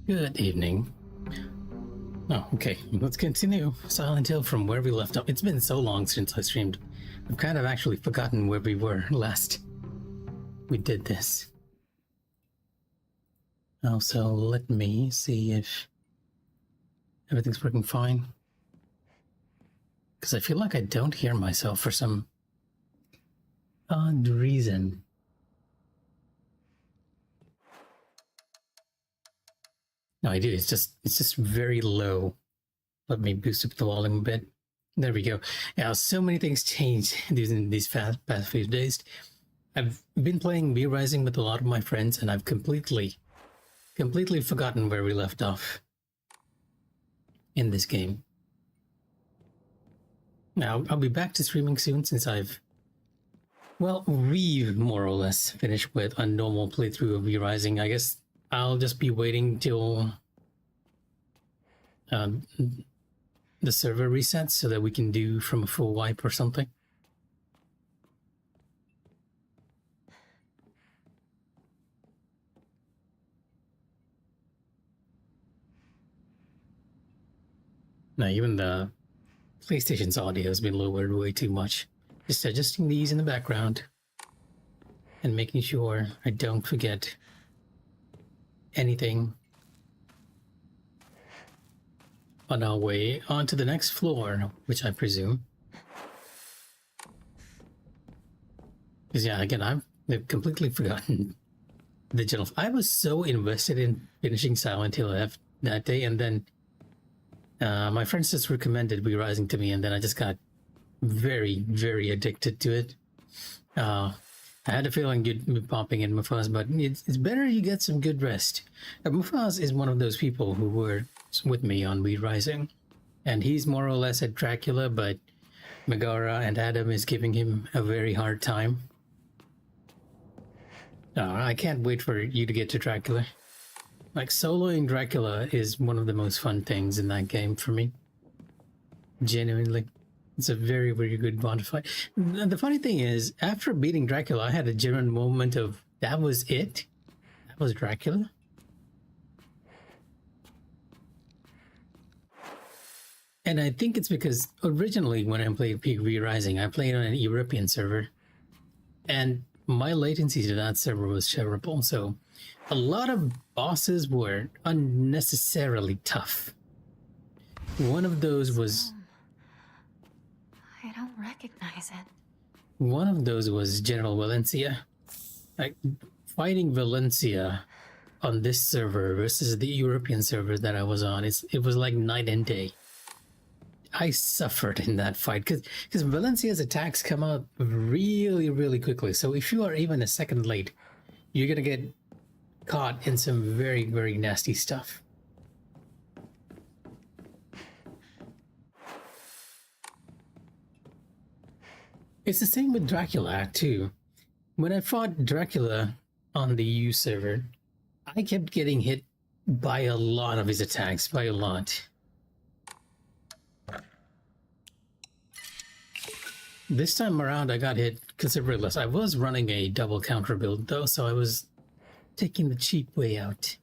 Good evening. Oh, okay. Let's continue Silent Hill from where we left off. It's been so long since I streamed. I've kind of actually forgotten where we were last we did this. Also, let me see if everything's working fine. Because I feel like I don't hear myself for some odd reason. No, I do. It's just very low. Let me boost up the volume a bit. There we go. Yeah, so many things changed in these past few days. I've been playing V-Rising with a lot of my friends, and I've completely forgotten where we left off in this game. Now, I'll be back to streaming soon since we've more or less finished with a normal playthrough of V-Rising. I guess I'll just be waiting till the server resets so that we can do from a full wipe or something. Now, even the PlayStation's audio has been lowered way too much. Just adjusting these in the background and making sure I don't forget anything on our way onto the next floor, which I presume. Because yeah, again, I've completely forgotten the general. I was so invested in finishing Silent Hill F that day, and then my friends just recommended V-Rising to me, and then I just got very, very addicted to it. I had a feeling you'd be popping in, Mikh'a, but it's better you get some good rest. Mikh'a is one of those people who were with me on V-Rising, and he's more or less at Dracula, but Megara and Adam is giving him a very hard time. I can't wait for you to get to Dracula. Like, soloing Dracula is one of the most fun things in that game for me. Genuinely. It's a very, very good bonfire. The funny thing is, after beating Dracula, I had a genuine moment of, that was it? That was Dracula? And I think it's because originally when I played V-Rising, I played on an European server. And my latency to that server was terrible, so a lot of bosses were unnecessarily tough. One of those was... I don't recognize it. One of those was General Valencia. Like, fighting Valencia on this server versus the European server that I was on, it was like night and day. I suffered in that fight because Valencia's attacks come out really, really quickly. So if you are even a second late, you're gonna get caught in some very, very nasty stuff. It's the same with Dracula too. When I fought Dracula on the EU server, I kept getting hit by a lot of his attacks, by a lot. This time around, I got hit considerably less. I was running a double counter build though, so I was taking the cheap way out.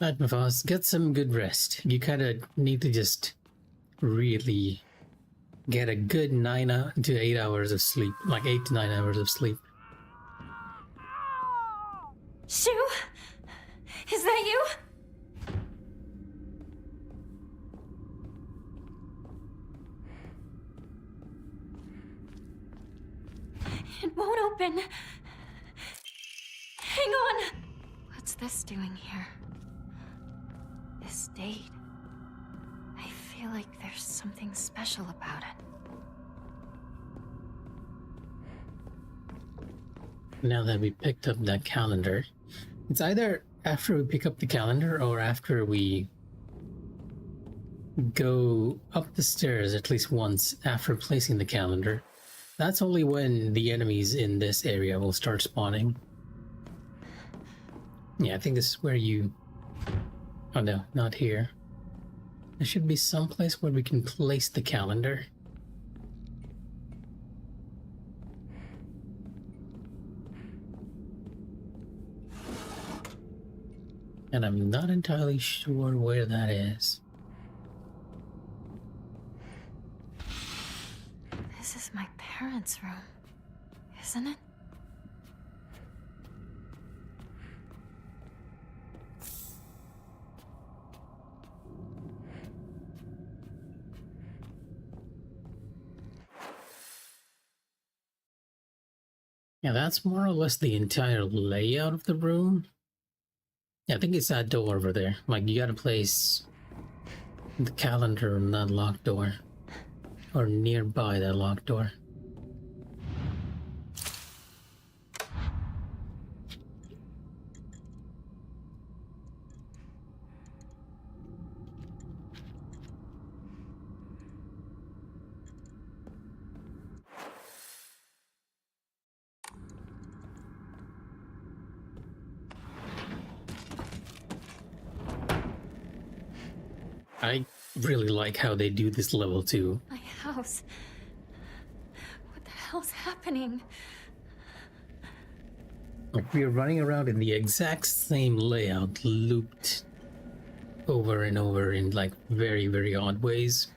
Right, Mikh'a, get some good rest. You kind of need to just really get a good 9 to 8 hours of sleep, like 8 to 9 hours of sleep. Shu? Is that you? It won't open. Hang on! What's this doing here? This date. I feel like there's something special about it. Now that we picked up that calendar, it's either after we pick up the calendar or after we go up the stairs at least once after placing the calendar. That's only when the enemies in this area will start spawning. Yeah, I think this is where you... Oh no, not here. There should be some place where we can place the calendar. And I'm not entirely sure where that is. This is my parents' room, isn't it? Yeah, that's more or less the entire layout of the room. Yeah, I think it's that door over there. Like, you gotta place the calendar on that locked door. Or nearby that locked door. I really like how they do this level too. My house. What the hell's happening? Like, we're running around in the exact same layout, looped over and over in like very, very odd ways.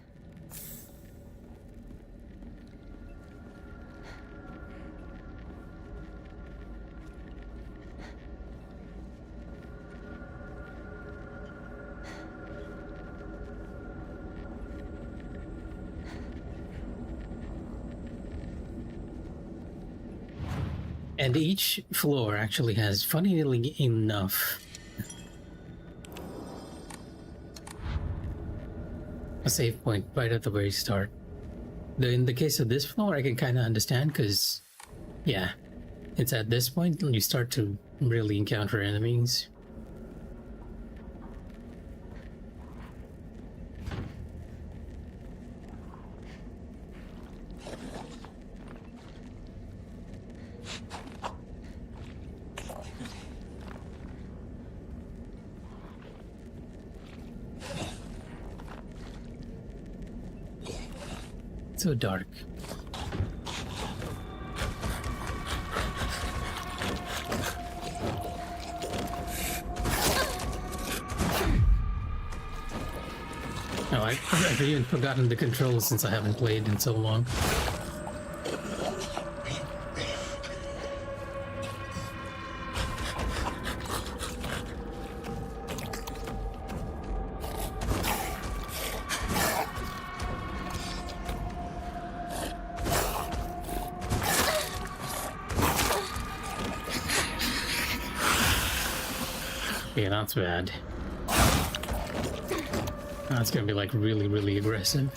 And each floor actually has, funnily enough, a save point right at the very start. In the case of this floor, I can kind of understand because, yeah, it's at this point when you start to really encounter enemies. So dark. Oh, I've even forgotten the controls since I haven't played in so long. Yeah, that's bad. That's gonna be like really, really aggressive.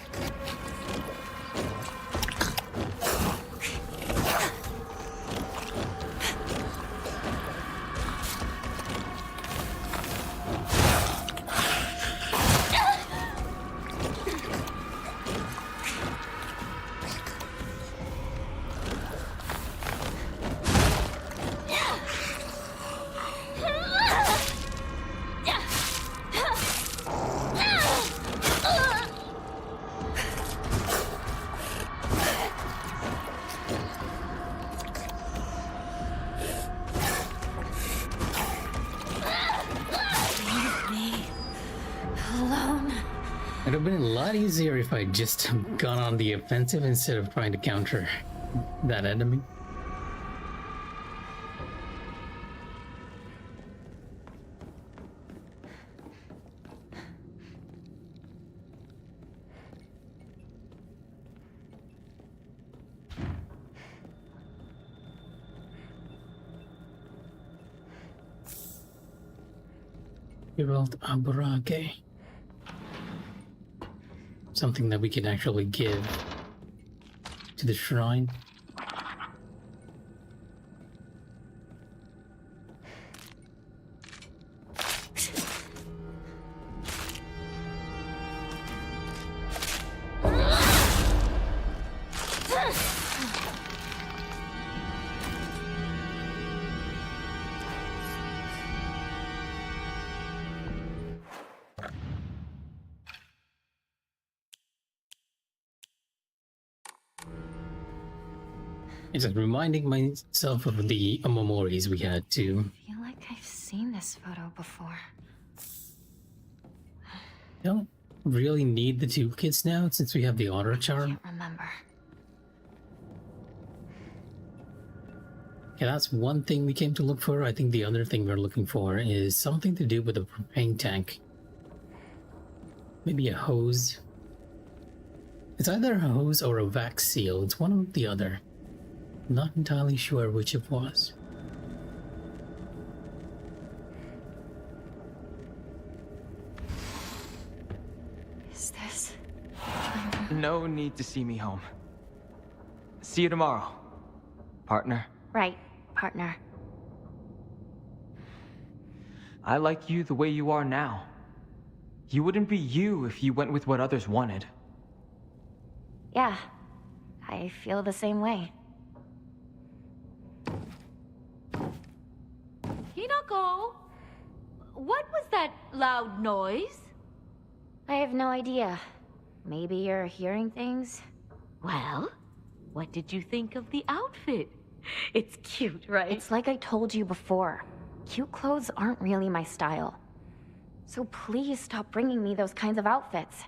It would have been a lot easier if I just gone on the offensive instead of trying to counter that enemy. Geralt Abrake. Something that we can actually give to the shrine. It's just reminding myself of the memories we had too. I feel like I've seen this photo before. Don't really need the toolkits now since we have the auto charm. Can't remember. Yeah, that's one thing we came to look for. I think the other thing we're looking for is something to do with the propane tank. Maybe a hose. It's either a hose or a vac seal. It's one or the other. Not entirely sure which it was. Is this? No need to see me home. See you tomorrow, partner. Right, partner. I like you the way you are now. You wouldn't be you if you went with what others wanted. Yeah, I feel the same way. Hinako! What was that loud noise? I have no idea. Maybe you're hearing things? Well, what did you think of the outfit? It's cute, right? It's like I told you before. Cute clothes aren't really my style. So please stop bringing me those kinds of outfits.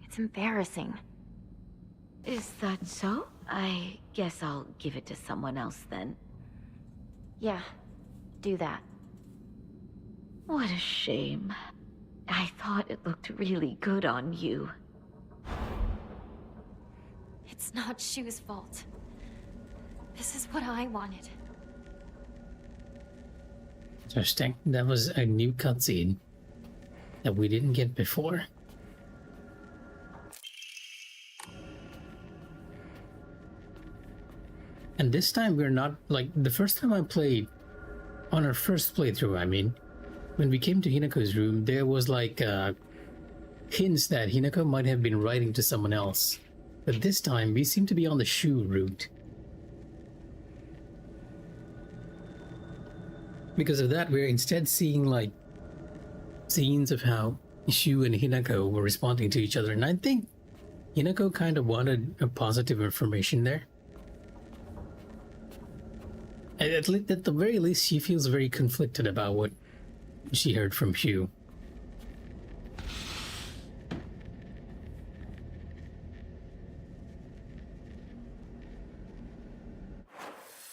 It's embarrassing. Is that so? I guess I'll give it to someone else then. Yeah, do that. What a shame. I thought it looked really good on you. It's not Shu's fault. This is what I wanted. Interesting. That was a new cutscene that we didn't get before. And this time we're not like the first time I played on our first playthrough. I mean, when we came to Hinako's room, there was like hints that Hinako might have been writing to someone else. But this time we seem to be on the Shu route. Because of that, we're instead seeing like scenes of how Shu and Hinako were responding to each other. And I think Hinako kind of wanted a positive information there. At the very least, she feels very conflicted about what she heard from Shu.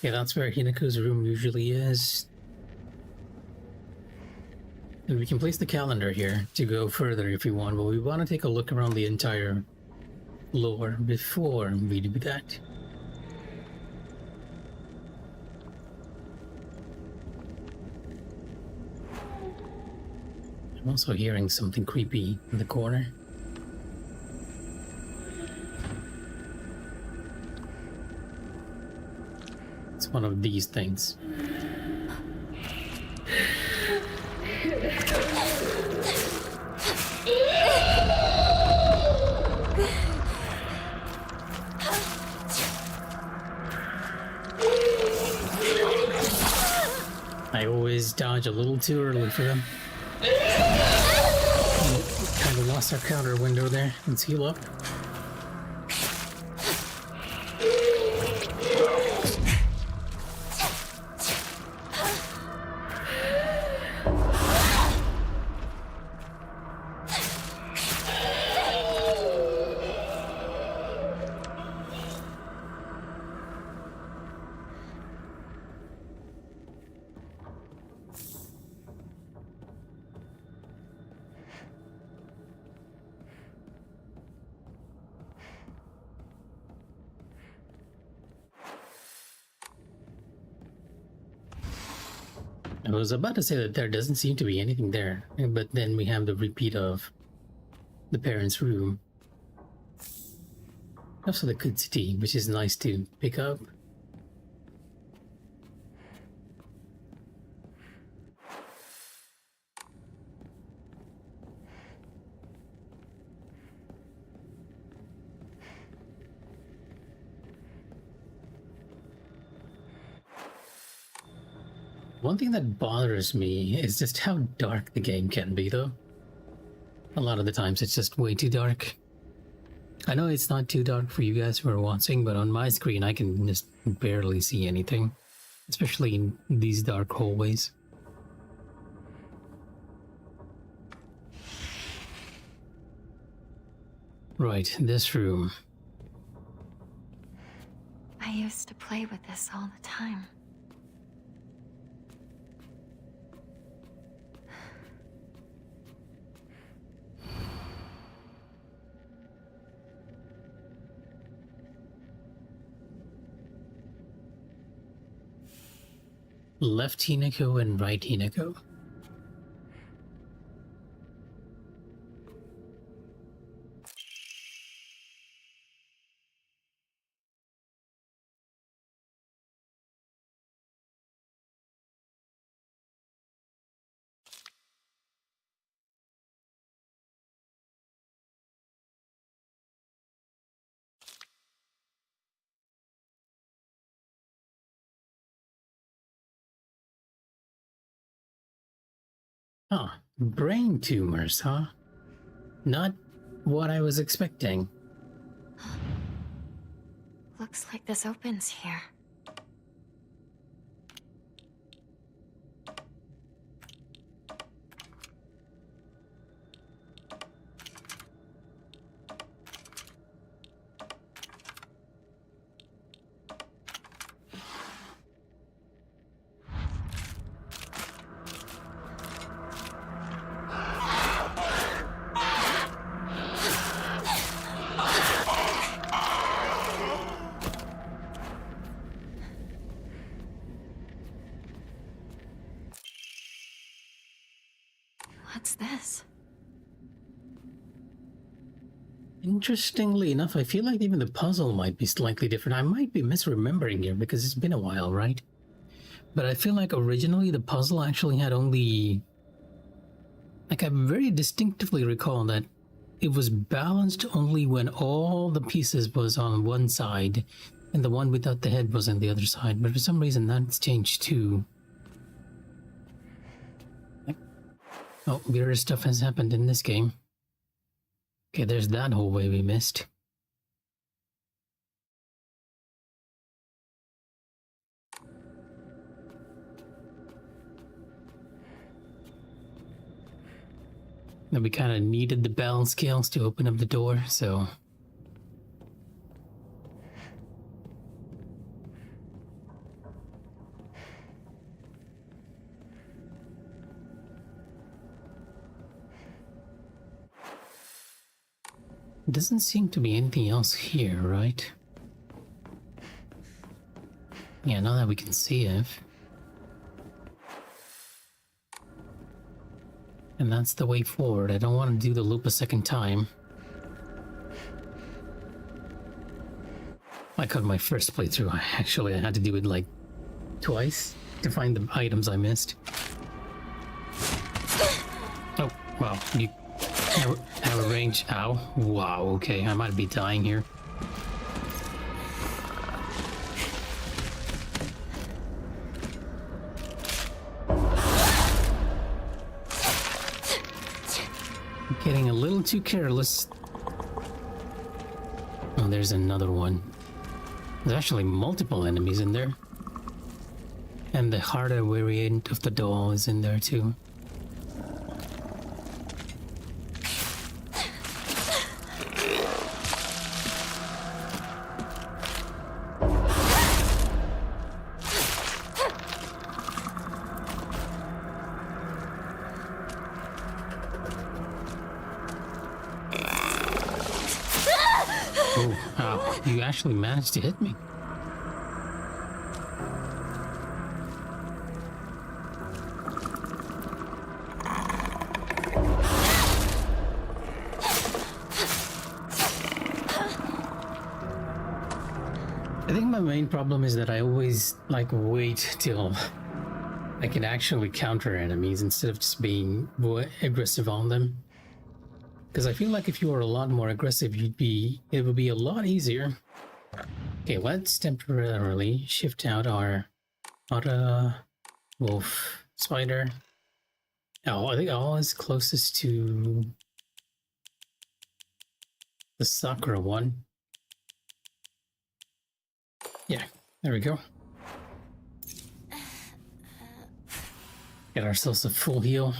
Yeah, that's where Hinako's room usually is. And we can place the calendar here to go further if we want, but we want to take a look around the entire lore before we do that. I'm also hearing something creepy in the corner. It's one of these things. I always dodge a little too early for them. Kind of lost our counter window there. Let's heal up. I was about to say that there doesn't seem to be anything there, but then we have the repeat of the parents' room. Also the good city, which is nice to pick up. One thing that bothers me is just how dark the game can be, though. A lot of the times it's just way too dark. I know it's not too dark for you guys who are watching, but on my screen I can just barely see anything, especially in these dark hallways. Right, this room. I used to play with this all the time. Left Hinako and right Hinako. Huh, brain tumors, huh? Not what I was expecting. Looks like this opens here. What's this? Interestingly enough, I feel like even the puzzle might be slightly different. I might be misremembering here because it's been a while, right? But I feel like originally the puzzle actually had only... Like, I very distinctively recall that it was balanced only when all the pieces was on one side and the one without the head was on the other side. But for some reason that's changed too. Oh, weirder stuff has happened in this game. Okay, there's that hallway we missed. And we kind of needed the balance scales to open up the door, so... Doesn't seem to be anything else here, right? Yeah, now that we can see it. And that's the way forward. I don't want to do the loop a second time. Like on my first playthrough, I had to do it like twice to find the items I missed. Oh, wow. You have a range. Ow. Wow, okay. I might be dying here. Getting a little too careless. Oh, there's another one. There's actually multiple enemies in there. And the harder variant of the doll is in there too. Oh, wow. You actually managed to hit me. I think my main problem is that I always like wait till I can actually counter enemies instead of just being more aggressive on them. Because I feel like if you were a lot more aggressive, it would be a lot easier. Okay, let's temporarily shift out our wolf spider. Oh, I think all is closest to The Sakura one. Yeah, there we go. Get ourselves a full heal.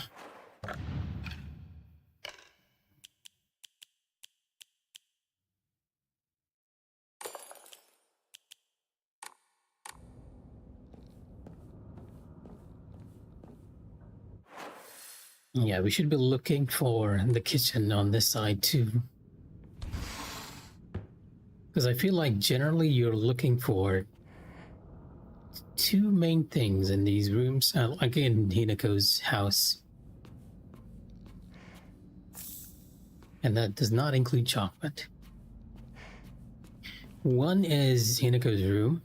Yeah, we should be looking for the kitchen on this side too. Because I feel like generally you're looking for two main things in these rooms, like in Hinako's house. And that does not include chocolate. One is Hinako's room.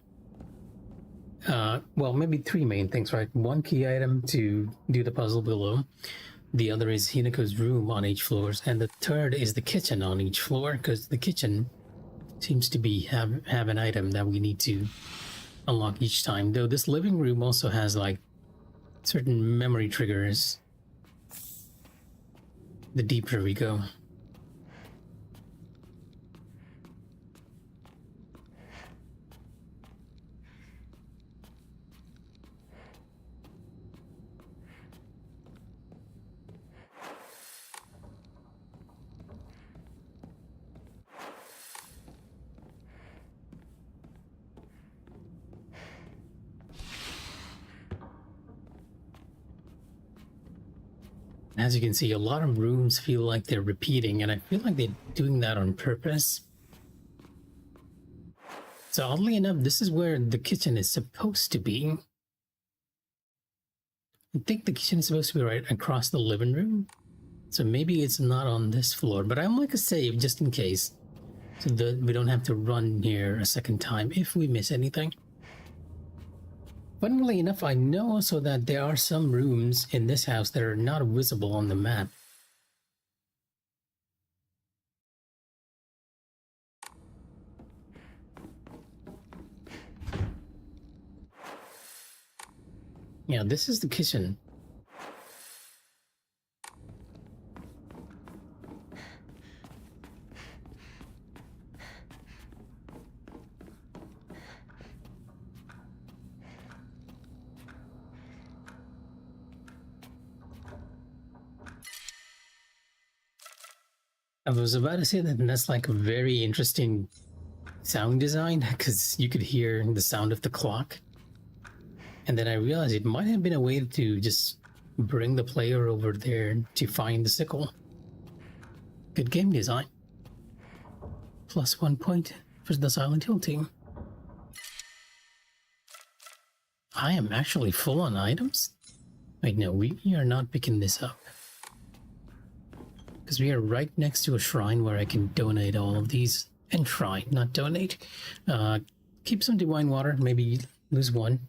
Well, maybe three main things, right? One key item to do the puzzle below. The other is Hinako's room on each floor. And the third is the kitchen on each floor, because the kitchen seems to be have an item that we need to unlock each time. Though this living room also has like certain memory triggers the deeper we go. As you can see, a lot of rooms feel like they're repeating, and I feel like they're doing that on purpose. So oddly enough, this is where the kitchen is supposed to be. I think the kitchen is supposed to be right across the living room. So maybe it's not on this floor, but I'm like a save just in case. So that we don't have to run here a second time if we miss anything. Funnily enough, I know also that there are some rooms in this house that are not visible on the map. Yeah, this is the kitchen. I was about to say that that's like a very interesting sound design, because you could hear the sound of the clock. And then I realized it might have been a way to just bring the player over there to find the sickle. Good game design. +1 point for the Silent Hill team. I am actually full on items? Wait, no, we are not picking this up. Because we are right next to a shrine where I can donate all of these. Enshrine, not donate. Keep some divine water, maybe lose one.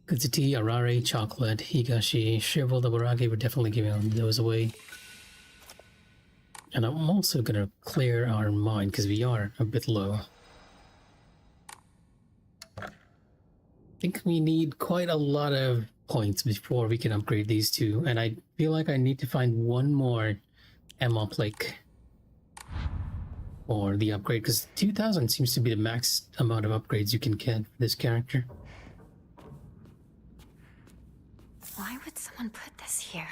Kutsuti, Arare, chocolate, Higashi, Shrivel, the Baraki, we're definitely giving those away. And I'm also gonna clear our mine because we are a bit low. I think we need quite a lot of points before we can upgrade these two, and I feel like I need to find one more Emma Plake for the upgrade, because 2000 seems to be the max amount of upgrades you can get for this character. Why would someone put this here?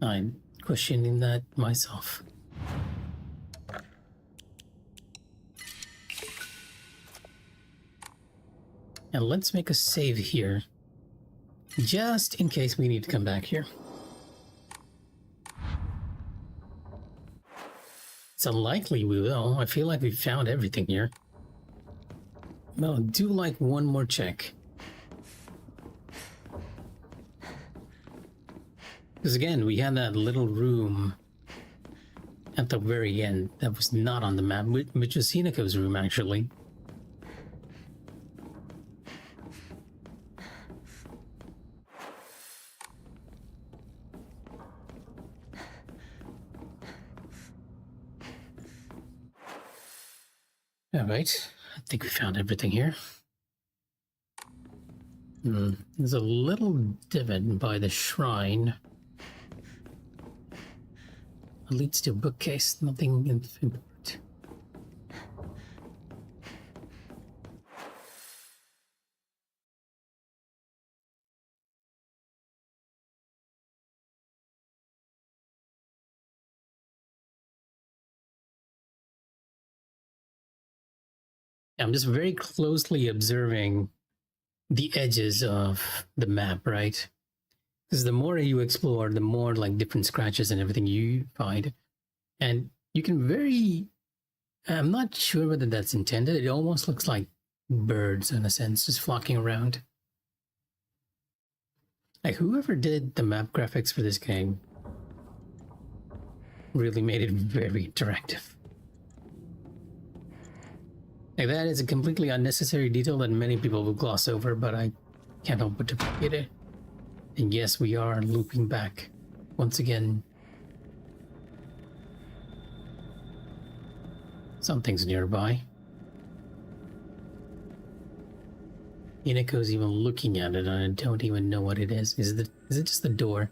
I'm questioning that myself. And let's make a save here, just in case we need to come back here. It's unlikely we will. I feel like we found everything here. Well, do like one more check. Because again, we had that little room at the very end that was not on the map, which was Hinako's room, actually. Alright, I think we found everything here. There's a little divot by the shrine. leads to a bookcase. Nothing important. I'm just very closely observing the edges of the map, right? Because the more you explore, the more like different scratches and everything you find. And you can I'm not sure whether that's intended. It almost looks like birds in a sense, just flocking around. Like whoever did the map graphics for this game really made it very interactive. Like that is a completely unnecessary detail that many people will gloss over, but I can't help but appreciate it. And yes, we are looping back once again. Something's nearby. Hinako's even looking at it, and I don't even know what it is. Is it just the door?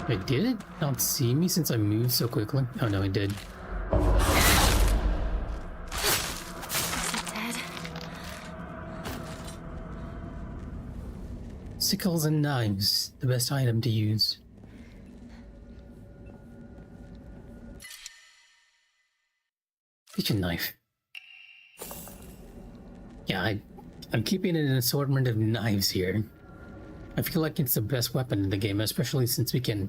Wait, did it not see me since I moved so quickly? Oh no, it did. Is it dead? Sickles and knives, the best item to use. Kitchen knife. Yeah, I'm keeping an assortment of knives here. I feel like it's the best weapon in the game, especially since we can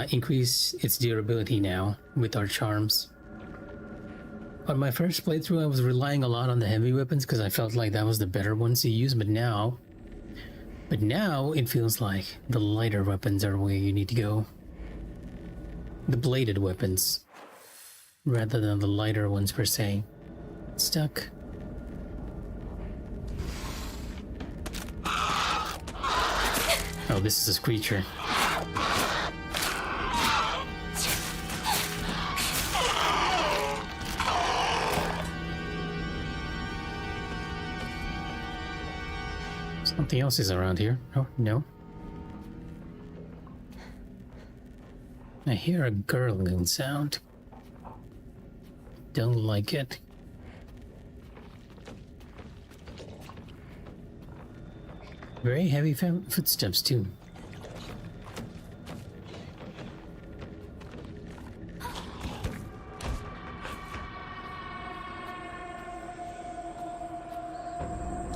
increase its durability now with our charms. On my first playthrough, I was relying a lot on the heavy weapons because I felt like that was the better ones to use, but now it feels like the lighter weapons are where you need to go. The bladed weapons, rather than the lighter ones per se. Stuck. Oh, this is a screecher. Something else is around here. Oh, no. I hear a gurgling sound. Don't like it. Very heavy footsteps, too.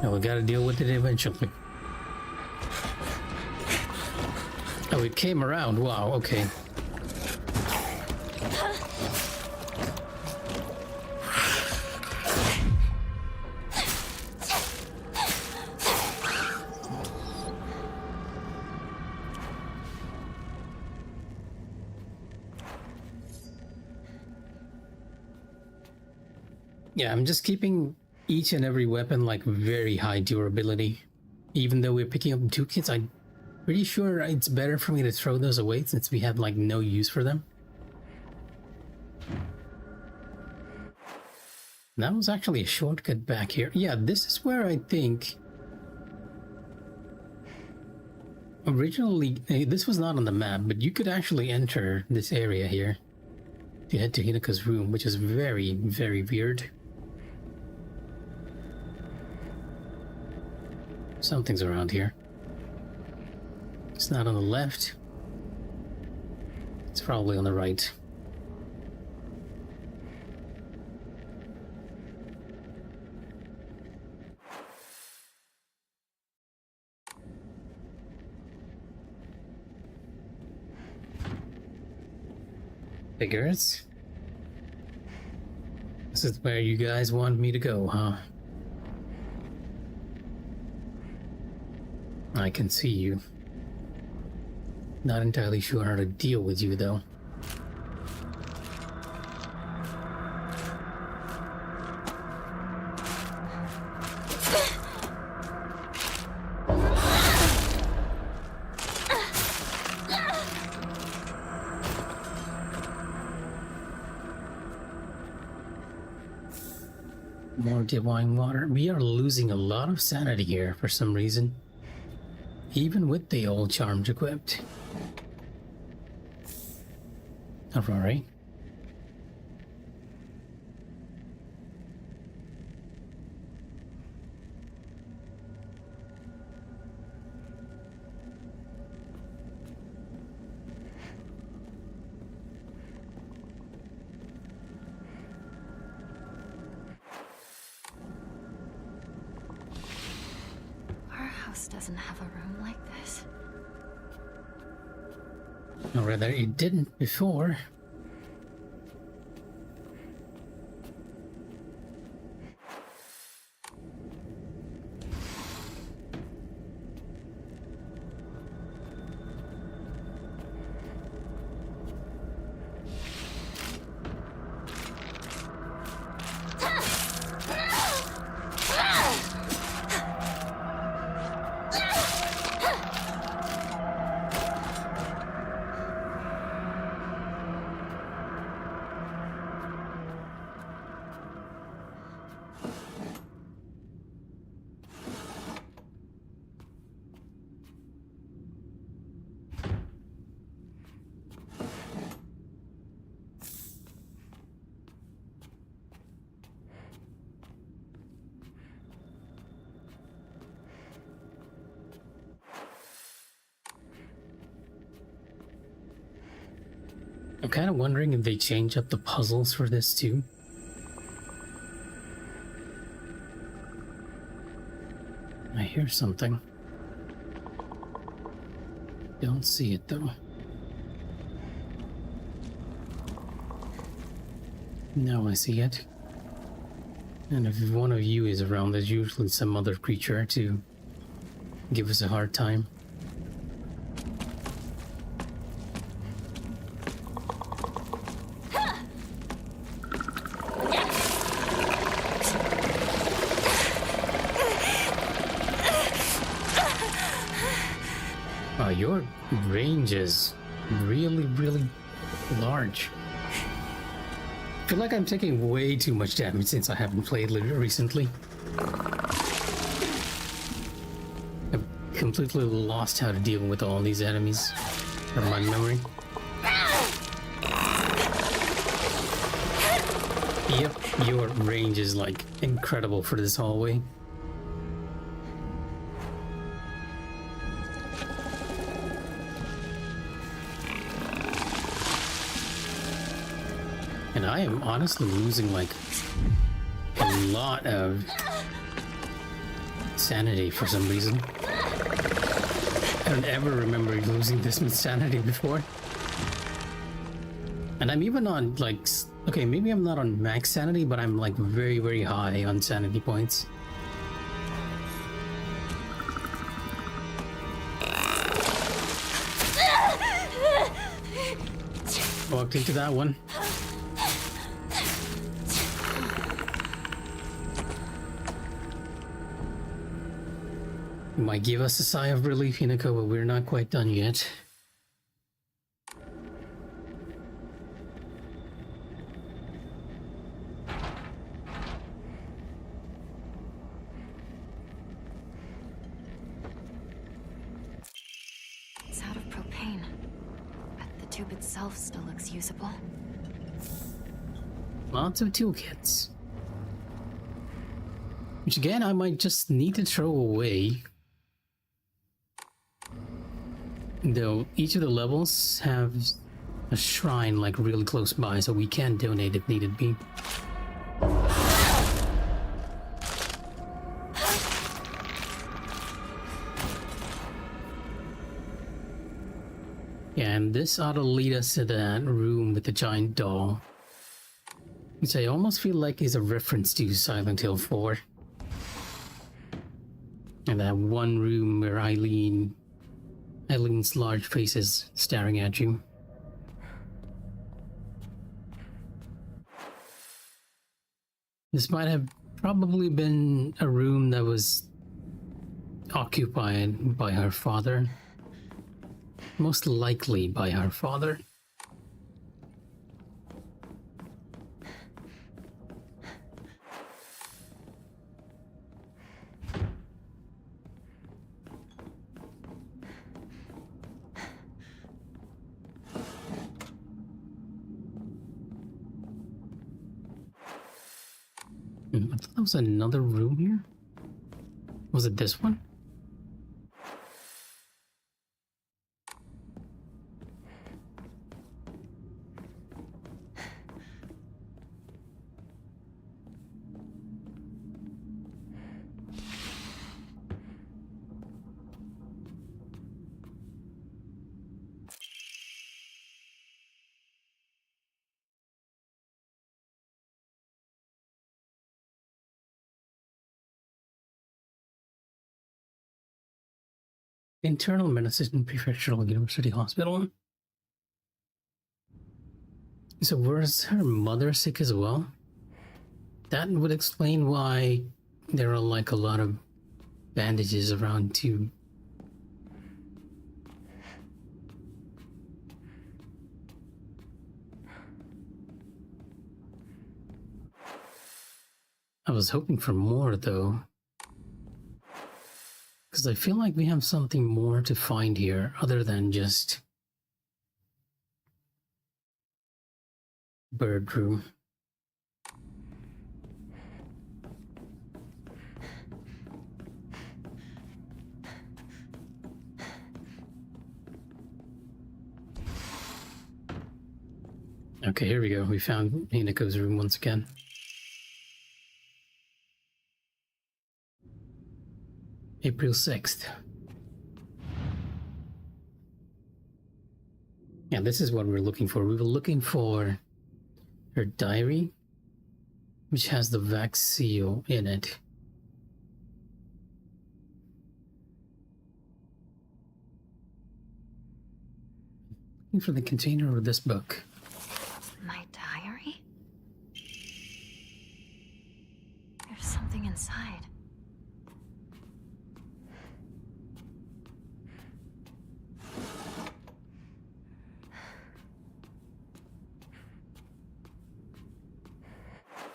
Oh, we gotta deal with it eventually. Oh, it came around. Wow, okay. Yeah, I'm just keeping each and every weapon like very high durability. Even though we're picking up 2 kits, I'm pretty sure it's better for me to throw those away since we have like no use for them. That was actually a shortcut back here. Yeah, this is where I think originally this was not on the map, but you could actually enter this area here to head to Hinako's room, which is very, very weird. Something's around here. It's not on the left. It's probably on the right. Figures. This is where you guys want me to go, huh? I can see you. Not entirely sure how to deal with you, though. More divine water. We are losing a lot of sanity here for some reason. Even with the old charms equipped. Alright. Our house doesn't have a room like this. Or rather, it didn't before. I'm kind of wondering if they change up the puzzles for this too. I hear something. Don't see it though. Now I see it. And if one of you is around, there's usually some other creature to give us a hard time. Your range is really, really large. I feel like I'm taking way too much damage since I haven't played recently. I've completely lost how to deal with all these enemies from my memory. Yep, your range is like incredible for this hallway. And I am honestly losing like a lot of sanity for some reason. I don't ever remember losing this much sanity before. And I'm even on like, okay, maybe I'm not on max sanity, but I'm like very, very high on sanity points. Walked into that one. Might give us a sigh of relief, Hinako, but we're not quite done yet. It's out of propane, but the tube itself still looks usable. Lots of toolkits. Which again, I might just need to throw away. Though each of the levels have a shrine like really close by, so we can donate if needed be. Yeah, and this ought to lead us to that room with the giant doll, which I almost feel like is a reference to Silent Hill 4. And that one room where Eileen's large face is staring at you. This might have probably been a room that was occupied by her father. Most likely by her father. I thought there was another room here. Was it this one? Internal Medicine Prefectural University Hospital. So was her mother sick as well? That would explain why there are like a lot of bandages around too. I was hoping for more though, because I feel like we have something more to find here other than just bird room. Okay, here we go. We found Hinako's room once again. April 6th. Yeah, this is what we're looking for. We were looking for her diary, which has the wax seal in it. Looking for the container of this book. My diary? There's something inside.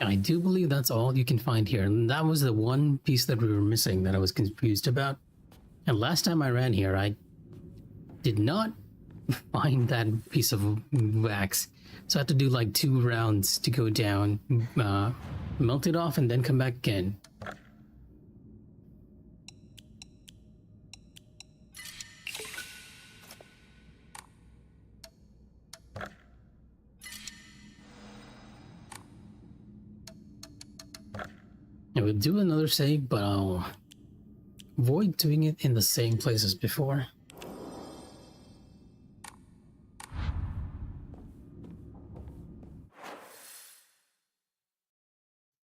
I do believe that's all you can find here, and that was the one piece that we were missing that I was confused about. And last time I ran here, I did not find that piece of wax, so I had to do like 2 rounds to go down, melt it off, and then come back again. I would do another save, but I'll avoid doing it in the same place as before.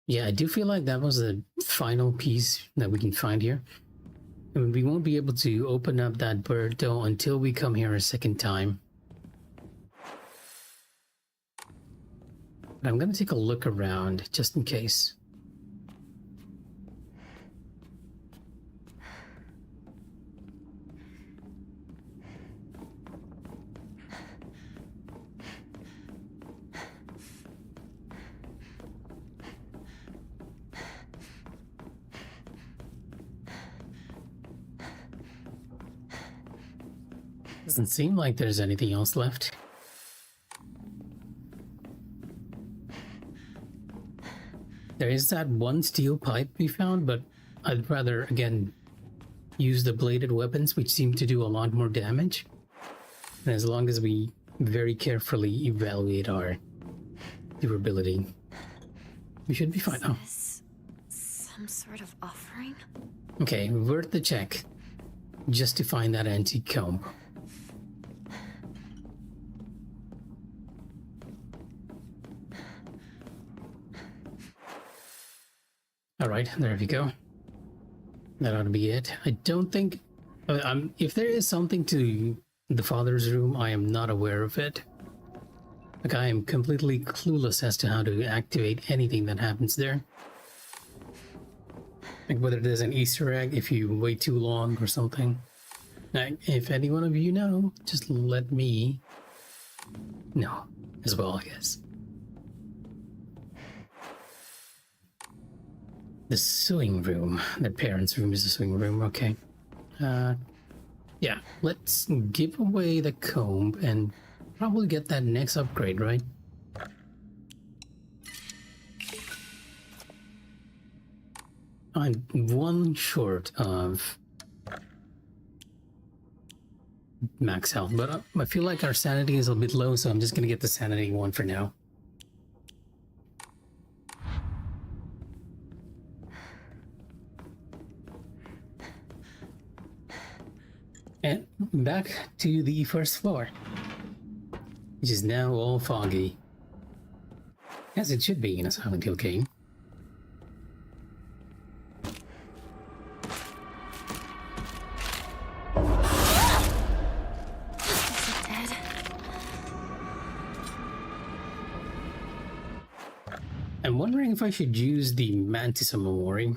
Yeah, I do feel like that was the final piece that we can find here. I mean, we won't be able to open up that bird though until we come here a second time. But I'm gonna take a look around just in case. Doesn't seem like there's anything else left. There is that one steel pipe we found, but I'd rather, again, use the bladed weapons, which seem to do a lot more damage. And as long as we very carefully evaluate our durability, we should be fine. Oh, Is this some sort of offering? okay, worth the check, just to find that antique comb. Alright, there we go. That ought to be it. I don't think... if there is something to the father's room, I am not aware of it. Like, I am completely clueless as to how to activate anything that happens there. Like, whether there's an Easter egg if you wait too long or something. Like, if any one of you know, just let me know as well, I guess. The sewing room. The parents' room is the sewing room, okay. Yeah, let's give away the comb and probably get that next upgrade, right? I'm one short of max health, but I feel like our sanity is a bit low, so I'm just gonna get the sanity one for now. And back to the first floor, which is now all foggy, as it should be in a Silent Hill game. Dead. I'm wondering if I should use the Mantis Amori.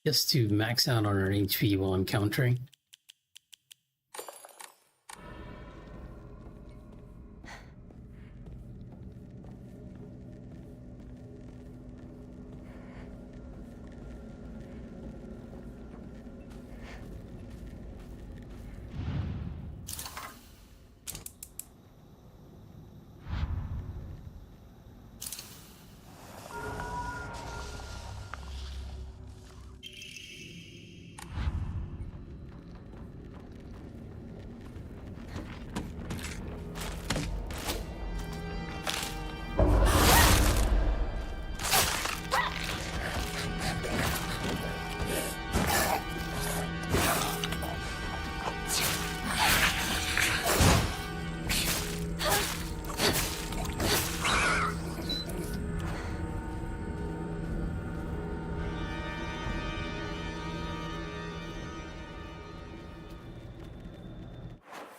Just to max out on our HP while I'm countering.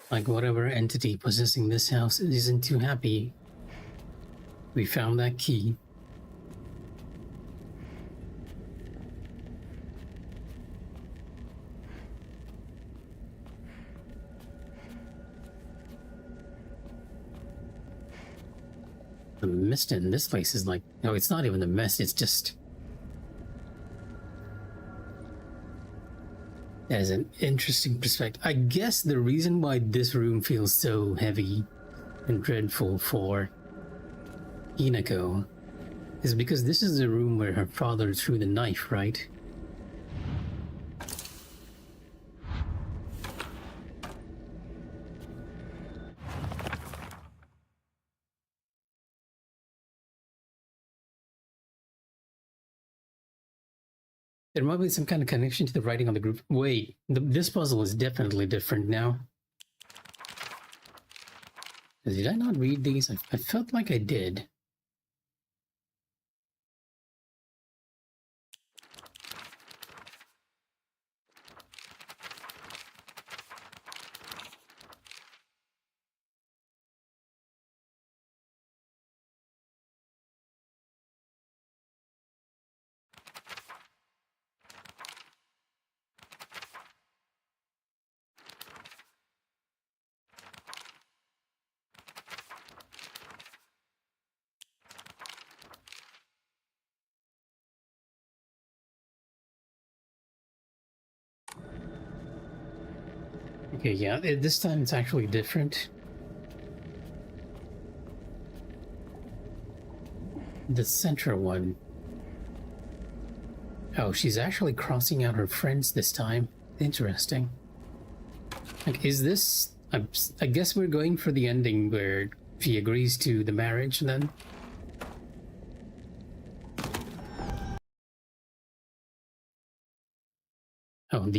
Like whatever entity possessing this house isn't too happy. We found that key. The mist in this place is like, no, it's not even the mist, it's just... That is an interesting perspective. I guess the reason why this room feels so heavy and dreadful for Hinako is because this is the room where her father threw the knife, right? There might be some kind of connection to the writing on the group. Wait, this puzzle is definitely different now. Did I not read these? I felt like I did. Okay, yeah, this time it's actually different. The central one. Oh, she's actually crossing out her friends this time. Interesting. Like, is this... I guess we're going for the ending where she agrees to the marriage then? Oh,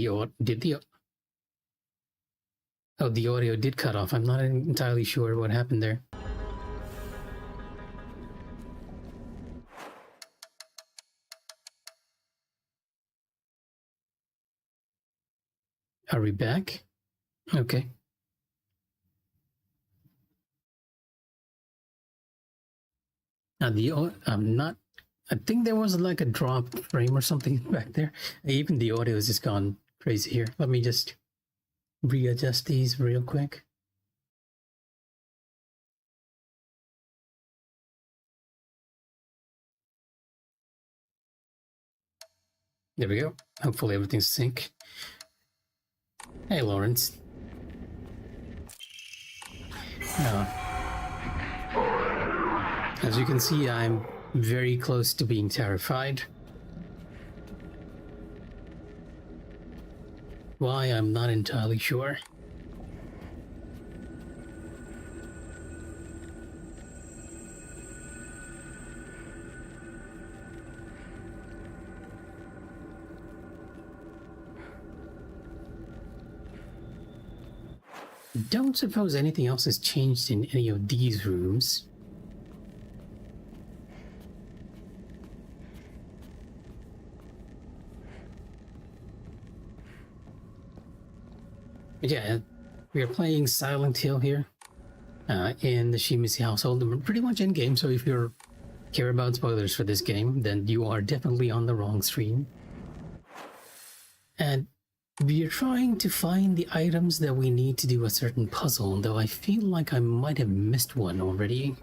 Oh, the audio did cut off. I'm not entirely sure what happened there. Are we back? Okay. I'm not... I think there was like a drop frame or something back there. Even the audio has just gone crazy here. Let me just readjust these real quick. There we go. Hopefully everything's sync. Hey, Lawrence. As you can see, I'm very close to being terrified. Why, I'm not entirely sure. Don't suppose anything else has changed in any of these rooms. Yeah, we are playing Silent Hill here in the Shimizu household. We're pretty much in game, so if you care about spoilers for this game, then you are definitely on the wrong stream. And we are trying to find the items that we need to do a certain puzzle, though I feel like I might have missed one already.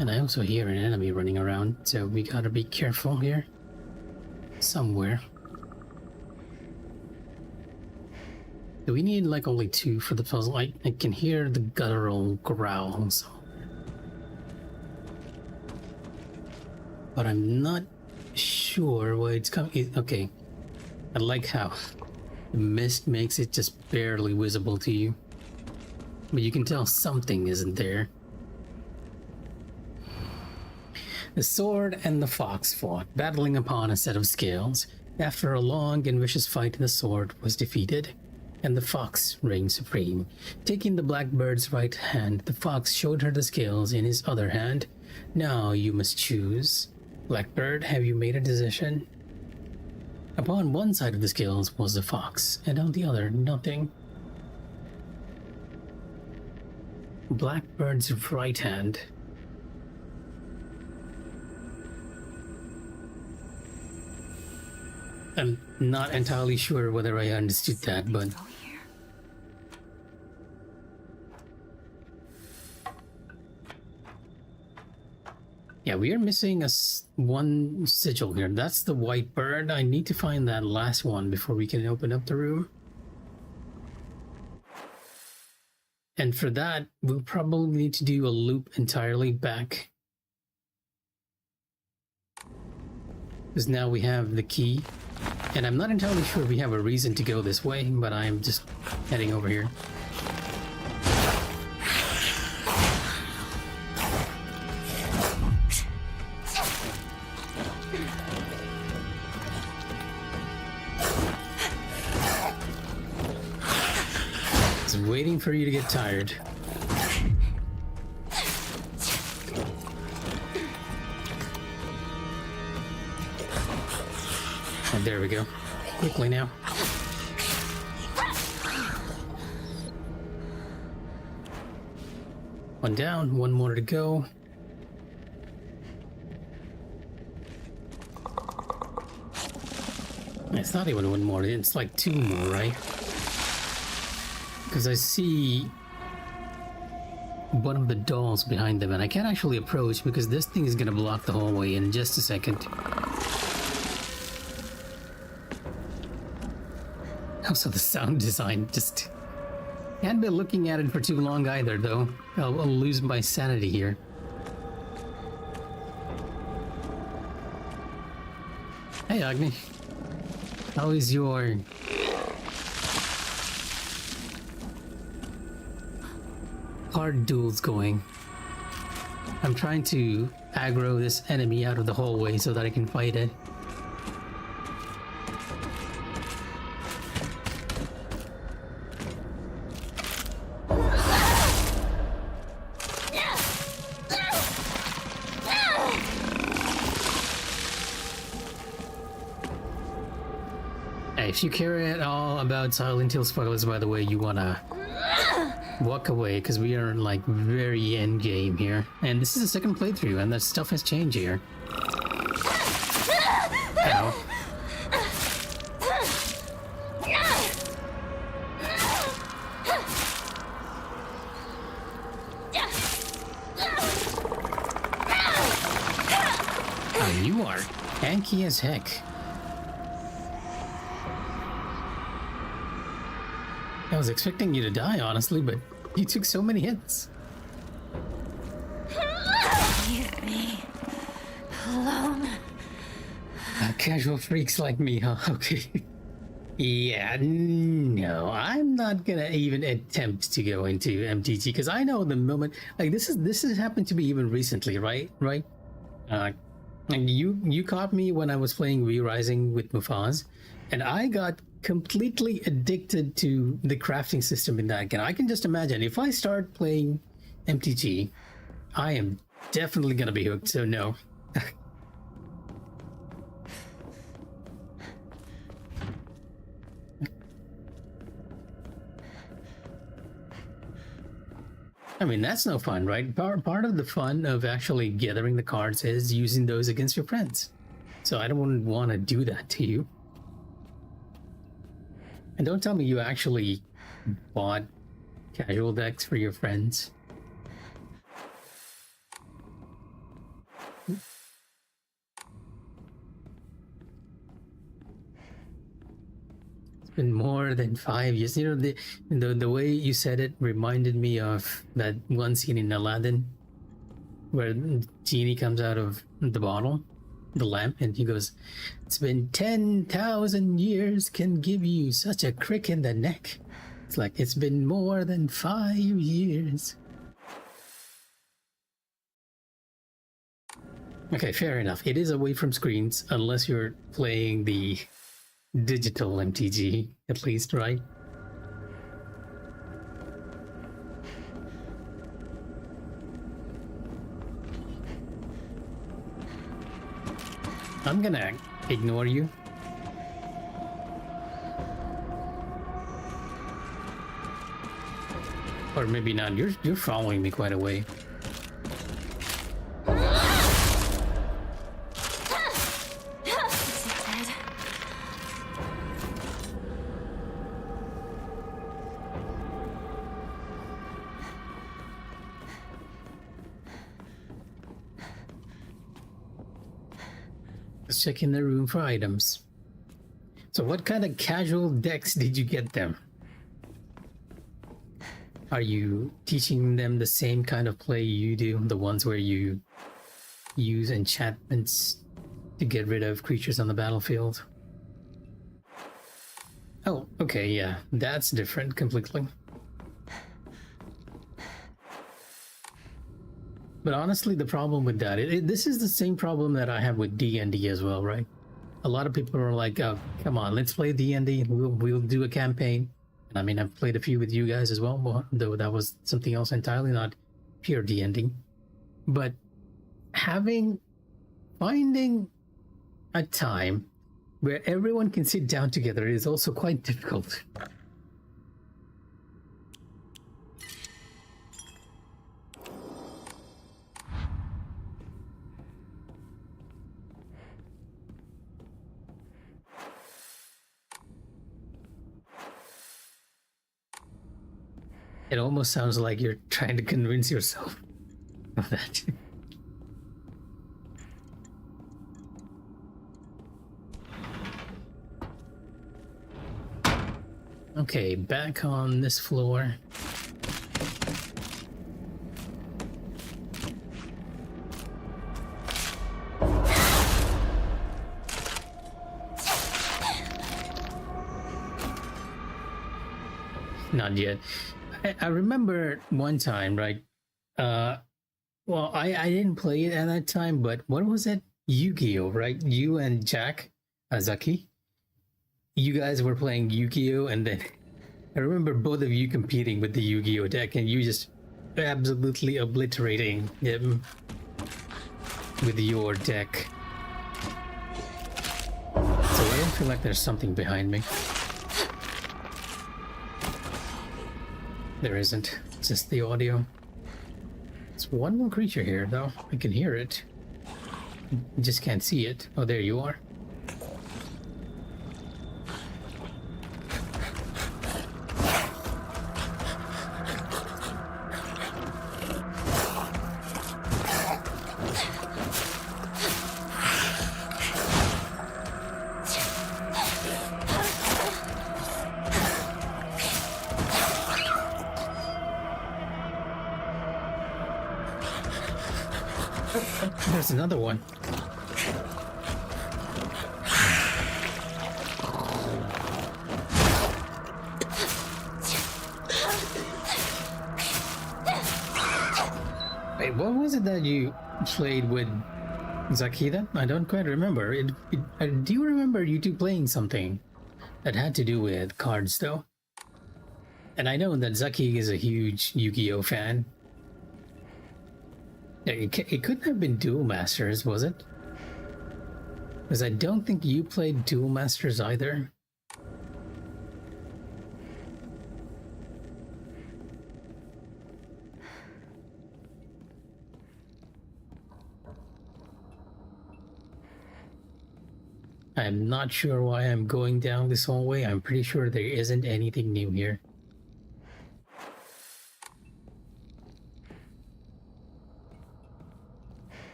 And I also hear an enemy running around, so we gotta be careful here. Somewhere. Do we need like only 2 for the puzzle? I can hear the guttural growls. But I'm not sure where it's coming. Okay. I like how the mist makes it just barely visible to you. But you can tell something isn't there. The sword and the fox fought, battling upon a set of scales. After a long and vicious fight, the sword was defeated, and the fox reigned supreme. Taking the blackbird's right hand, the fox showed her the scales in his other hand. Now you must choose. Blackbird, have you made a decision? Upon one side of the scales was the fox, and on the other, nothing. Blackbird's right hand. I'm not entirely sure whether I understood that, but... Yeah, we are missing one sigil here. That's the white bird. I need to find that last one before we can open up the room. And for that, we'll probably need to do a loop entirely back. Because now we have the key. And I'm not entirely sure we have a reason to go this way, but I'm just heading over here. Waiting for you to get tired. And there we go. Quickly now. One down, one more to go. It's not even one more, it's like 2 more, right? Because I see one of the dolls behind them, and I can't actually approach because this thing is going to block the hallway in just a second. Also, the sound design just... Can't be looking at it for too long either, though. I'll lose my sanity here. Hey, Agni. How is your... hard duels going? I'm trying to aggro this enemy out of the hallway so that I can fight it. Hey, if you care at all about Silent Hill spoilers, by the way, you wanna walk away, because we are like very end game here, and this is the second playthrough, and that stuff has changed here. Ow. Oh, you are hanky as heck. I was expecting you to die, honestly, but You took so many hits. Leave me alone. Casual freaks like me, huh? Okay. Yeah, no, I'm not gonna even attempt to go into MTG because I know the moment like this has happened to me even recently, right? And you caught me when I was playing Re-Rising with Mufaz, and I got completely addicted to the crafting system in that game. I can just imagine if I start playing MTG, I am definitely gonna be hooked. So no. I mean, that's no fun, right? Part of the fun of actually gathering the cards is using those against your friends. So I don't want to do that to you. And don't tell me you actually bought casual decks for your friends. Been more than 5 years. You know, the way you said it reminded me of that one scene in Aladdin where genie comes out of the bottle, the lamp, and he goes, "It's been 10,000 years can give you such a crick in the neck." It's like, it's been more than 5 years. Okay, fair enough. It is away from screens unless you're playing the digital MTG, at least, right? I'm gonna ignore you. Or maybe not. You're following me quite a way. Let's check in the room for items. So what kind of casual decks did you get them? Are you teaching them the same kind of play you do? The ones where you use enchantments to get rid of creatures on the battlefield? Oh, okay, yeah. That's different completely. But honestly, the problem with that, this is the same problem that I have with D&D as well, right? A lot of people are like, "Oh, come on, let's play D&D. We'll do a campaign." And I mean, I've played a few with you guys as well, though that was something else entirely, not pure D&D. But finding a time where everyone can sit down together is also quite difficult. It almost sounds like you're trying to convince yourself of that. Okay, back on this floor. Not yet. I remember one time, right? Well, I didn't play it at that time, but what was it? Yu-Gi-Oh, right? You and Jack Azaki, you guys were playing Yu-Gi-Oh, and then I remember both of you competing with the Yu-Gi-Oh deck, and you just absolutely obliterating him with your deck. So I don't feel like there's something behind me. There isn't, it's just the audio. It's one more creature here, though. I can hear it. I just can't see it. Oh, there you are. There's another one. Wait, what was it that you played with Zakida? I don't quite remember. I do remember you two playing something that had to do with cards, though. And I know that Zaki is a huge Yu-Gi-Oh fan. Yeah, it couldn't have been Duel Masters, was it? Because I don't think you played Duel Masters either. I'm not sure why I'm going down this hallway. I'm pretty sure there isn't anything new here.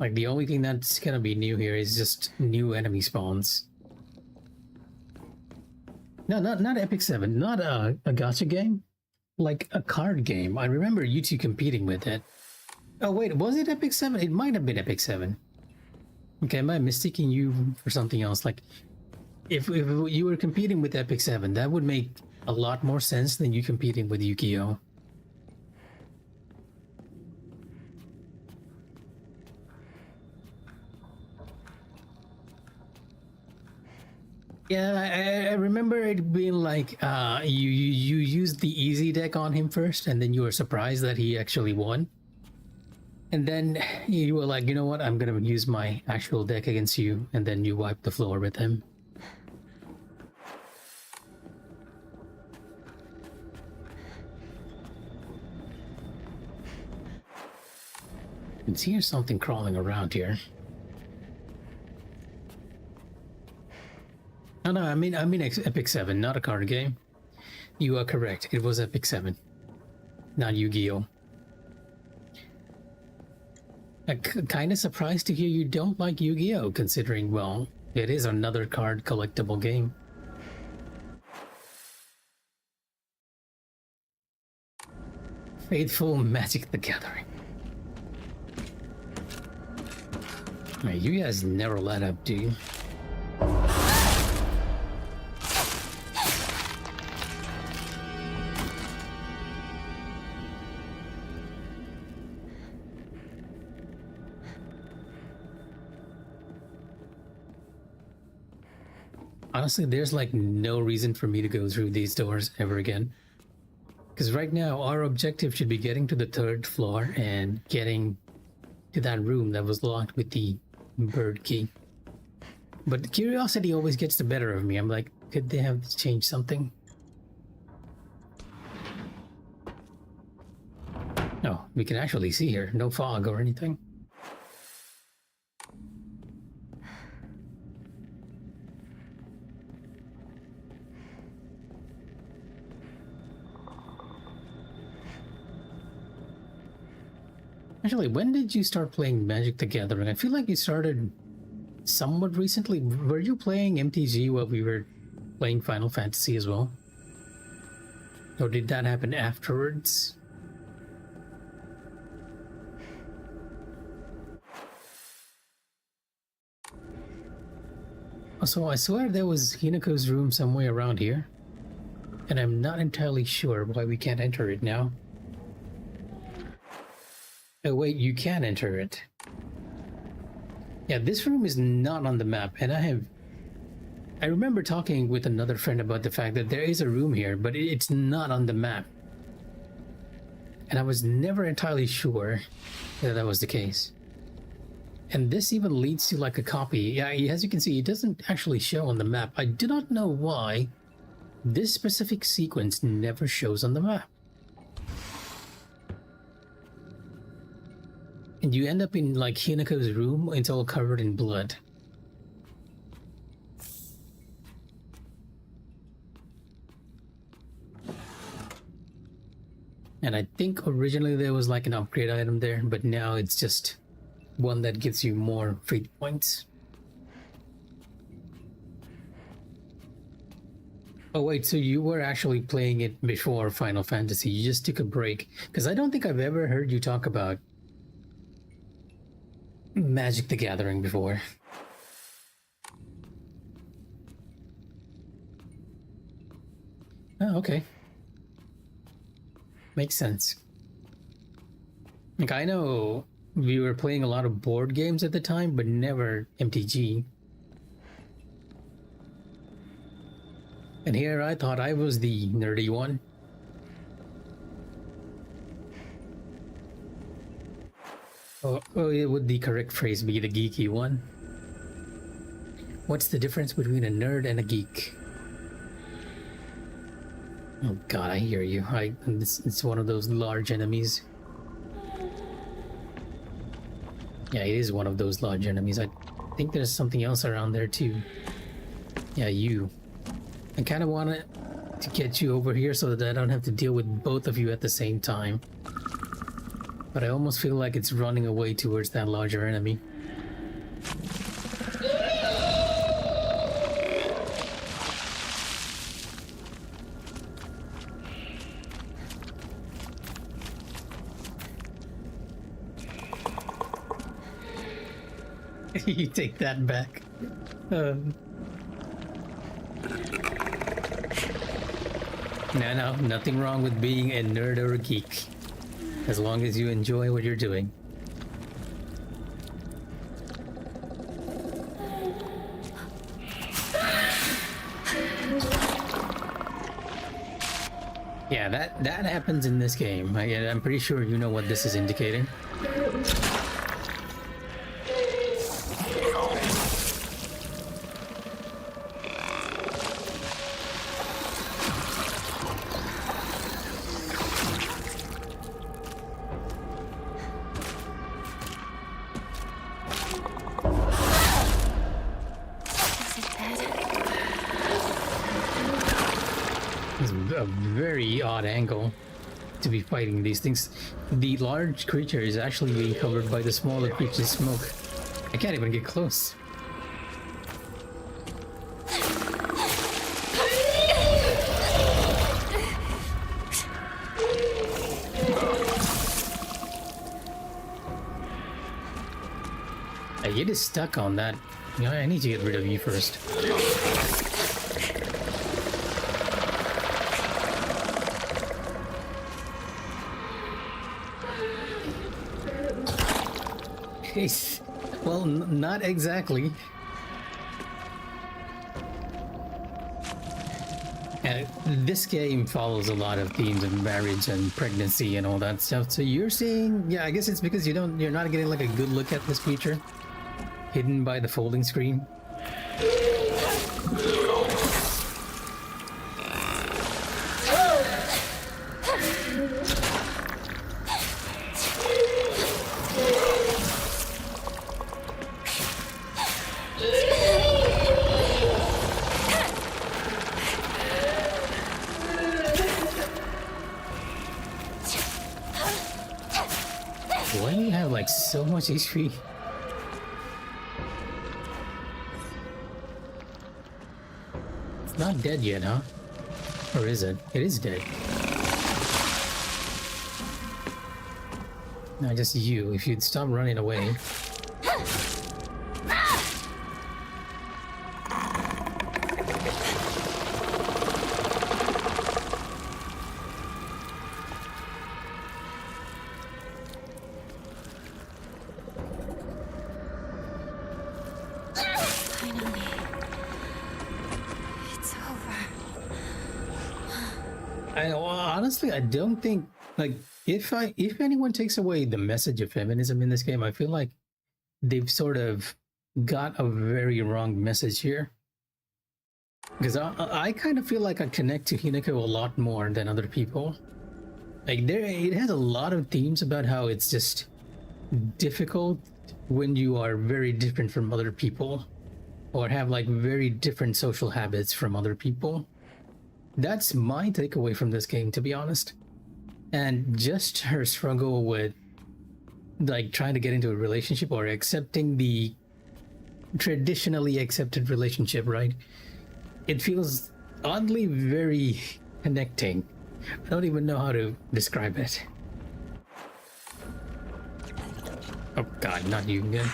Like, the only thing that's gonna be new here is just new enemy spawns. No, not Epic 7, not a gacha game. Like a card game. I remember you two competing with it. Oh wait, was it Epic 7? It might have been Epic 7. Okay, am I mistaking you for something else? Like, if you were competing with Epic 7, that would make a lot more sense than you competing with Yu-Gi-Oh! Yeah, I remember it being like you used the easy deck on him first, and then you were surprised that he actually won. And then you were like, you know what, I'm gonna use my actual deck against you, and then you wiped the floor with him. I can see something crawling around here. Oh, no, I mean Epic 7, not a card game. You are correct. It was Epic 7, not Yu-Gi-Oh! I'm kind of surprised to hear you don't like Yu-Gi-Oh! Considering, well, it is another card collectible game. Faithful Magic the Gathering. Man, you guys never let up, do you? Honestly, there's like no reason for me to go through these doors ever again. Because right now, our objective should be getting to the 3rd floor and getting to that room that was locked with the bird key. But curiosity always gets the better of me. I'm like, could they have changed something? No, we can actually see here. No fog or anything. Actually, when did you start playing Magic the Gathering? I feel like you started somewhat recently. Were you playing MTG while we were playing Final Fantasy as well? Or did that happen afterwards? Also, I swear there was Hinako's room somewhere around here. And I'm not entirely sure why we can't enter it now. Oh wait, you can enter it. Yeah, this room is not on the map, and I remember talking with another friend about the fact that there is a room here, but it's not on the map. And I was never entirely sure that that was the case. And this even leads to like a copy. Yeah, as you can see, it doesn't actually show on the map. I do not know why this specific sequence never shows on the map. And you end up in like Hinako's room, it's all covered in blood. And I think originally there was like an upgrade item there, but now it's just one that gives you more fate points. Oh wait, so you were actually playing it before Final Fantasy, you just took a break? Because I don't think I've ever heard you talk about Magic the Gathering before. Oh, okay. Makes sense. Like, I know we were playing a lot of board games at the time, but never MTG. And here I thought I was the nerdy one. Oh, would the correct phrase be the geeky one? What's the difference between a nerd and a geek? Oh god, I hear you. It's one of those large enemies. Yeah, it is one of those large enemies. I think there's something else around there too. Yeah, you. I kind of want to get you over here so that I don't have to deal with both of you at the same time. But I almost feel like it's running away towards that larger enemy. You take that back. No, nothing wrong with being a nerd or a geek. As long as you enjoy what you're doing. Yeah, that happens in this game. I'm pretty sure you know what this is indicating. A very odd angle to be fighting these things. The large creature is actually being covered by the smaller creature's smoke. I can't even get close. It is stuck on that. Yeah, I need to get rid of you first. Well, not exactly. This game follows a lot of themes of marriage and pregnancy and all that stuff. So you're seeing, yeah, I guess it's because you're not getting like a good look at this creature, hidden by the folding screen. Why do you have like so much HP? It's not dead yet, huh? Or is it? It is dead. No, just you. If you'd stop running away. Honestly, I don't think, like, if anyone takes away the message of feminism in this game, I feel like they've sort of got a very wrong message here. Because I kind of feel like I connect to Hinako a lot more than other people. Like, it has a lot of themes about how it's just difficult when you are very different from other people, or have like very different social habits from other people. That's my takeaway from this game, to be honest. And just her struggle with like trying to get into a relationship or accepting the traditionally accepted relationship, right? It feels oddly very connecting. I don't even know how to describe it. Oh god, not you again.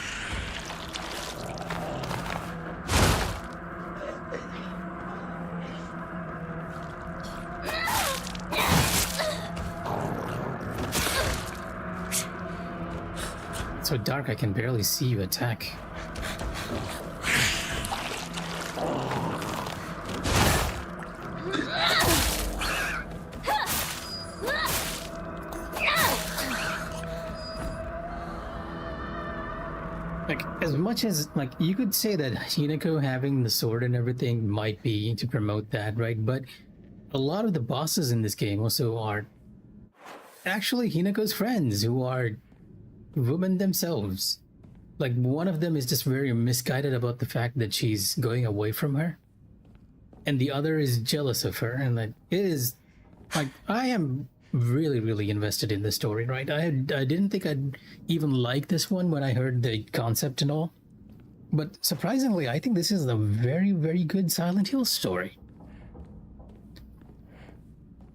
It's so dark I can barely see you attack. Like, as much as, like, you could say that Hinako having the sword and everything might be to promote that, right? But a lot of the bosses in this game also are actually Hinako's friends who are women themselves. Like, one of them is just very misguided about the fact that she's going away from her, and the other is jealous of her. And like, it is, like, I am really, really invested in the story, right? I didn't think I'd even like this one when I heard the concept and all, but surprisingly, I think this is a very, very good Silent Hill story.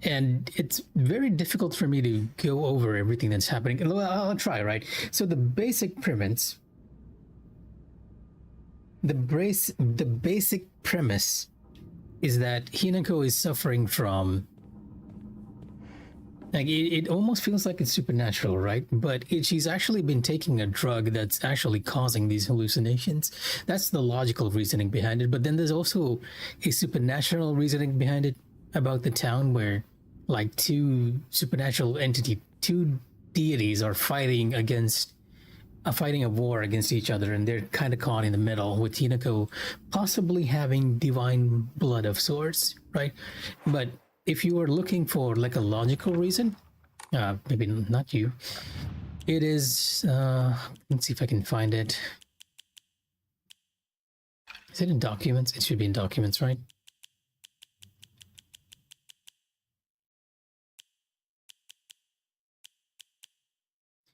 And it's very difficult for me to go over everything that's happening. Well, I'll try, right? So the basic premise, the basic premise is that Hinako is suffering from, like, it almost feels like it's supernatural, right? But she's actually been taking a drug that's actually causing these hallucinations. That's the logical reasoning behind it. But then there's also a supernatural reasoning behind it about the town where, like, two deities are fighting a war against each other, and they're kind of caught in the middle, with Hinako possibly having divine blood of sorts, right? But if you are looking for, like, a logical reason, maybe not you, it is, let's see if I can find it. Is it in documents? It should be in documents, right?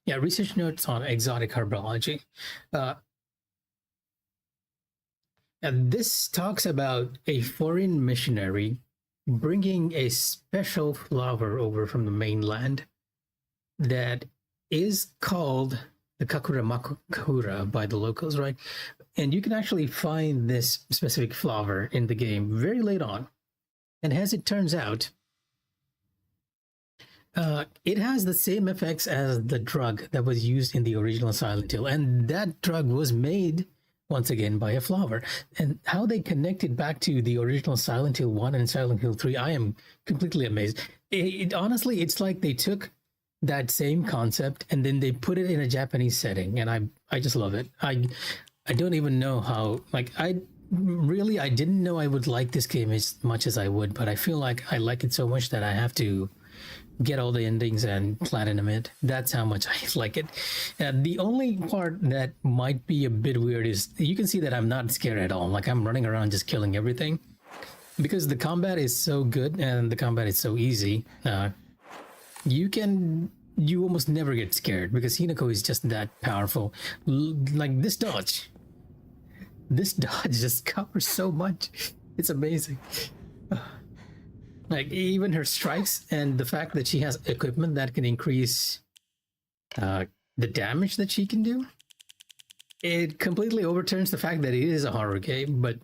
Yeah, research notes on exotic herbology. And this talks about a foreign missionary bringing a special flower over from the mainland that is called the Kakura Makura by the locals, right? And you can actually find this specific flower in the game very late on. And as it turns out, it has the same effects as the drug that was used in the original Silent Hill, and that drug was made once again by a flower. And how they connected back to the original Silent Hill 1 and Silent Hill 3, I am completely amazed. Honestly, it's like they took that same concept and then they put it in a Japanese setting, and I just love it. I don't even know how, like, I didn't know I would like this game as much as I would, but I feel like I like it so much that I have to get all the endings and platinum it. That's how much I like it. The only part that might be a bit weird is you can see that I'm not scared at all. Like, I'm running around just killing everything because the combat is so good and the combat is so easy. You almost never get scared because Hinako is just that powerful. Like, this dodge just covers so much. It's amazing. Like, even her strikes and the fact that she has equipment that can increase the damage that she can do, it completely overturns the fact that it is a horror game. But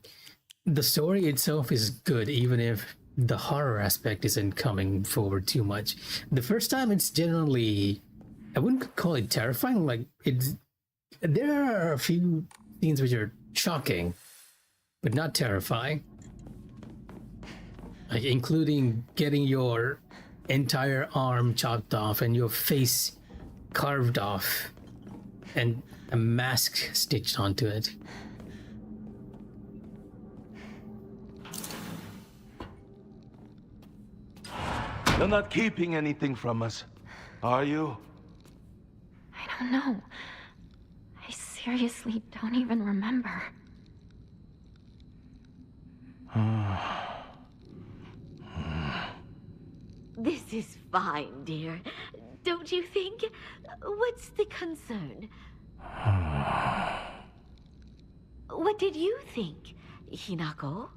the story itself is good, even if the horror aspect isn't coming forward too much. The first time, it's generally, I wouldn't call it terrifying. Like, there are a few scenes which are shocking, but not terrifying. Like, including getting your entire arm chopped off and your face carved off and a mask stitched onto it. You're not keeping anything from us, are you? I don't know. I seriously don't even remember. This is fine, dear. Don't you think? What's the concern? What did you think, Hinako?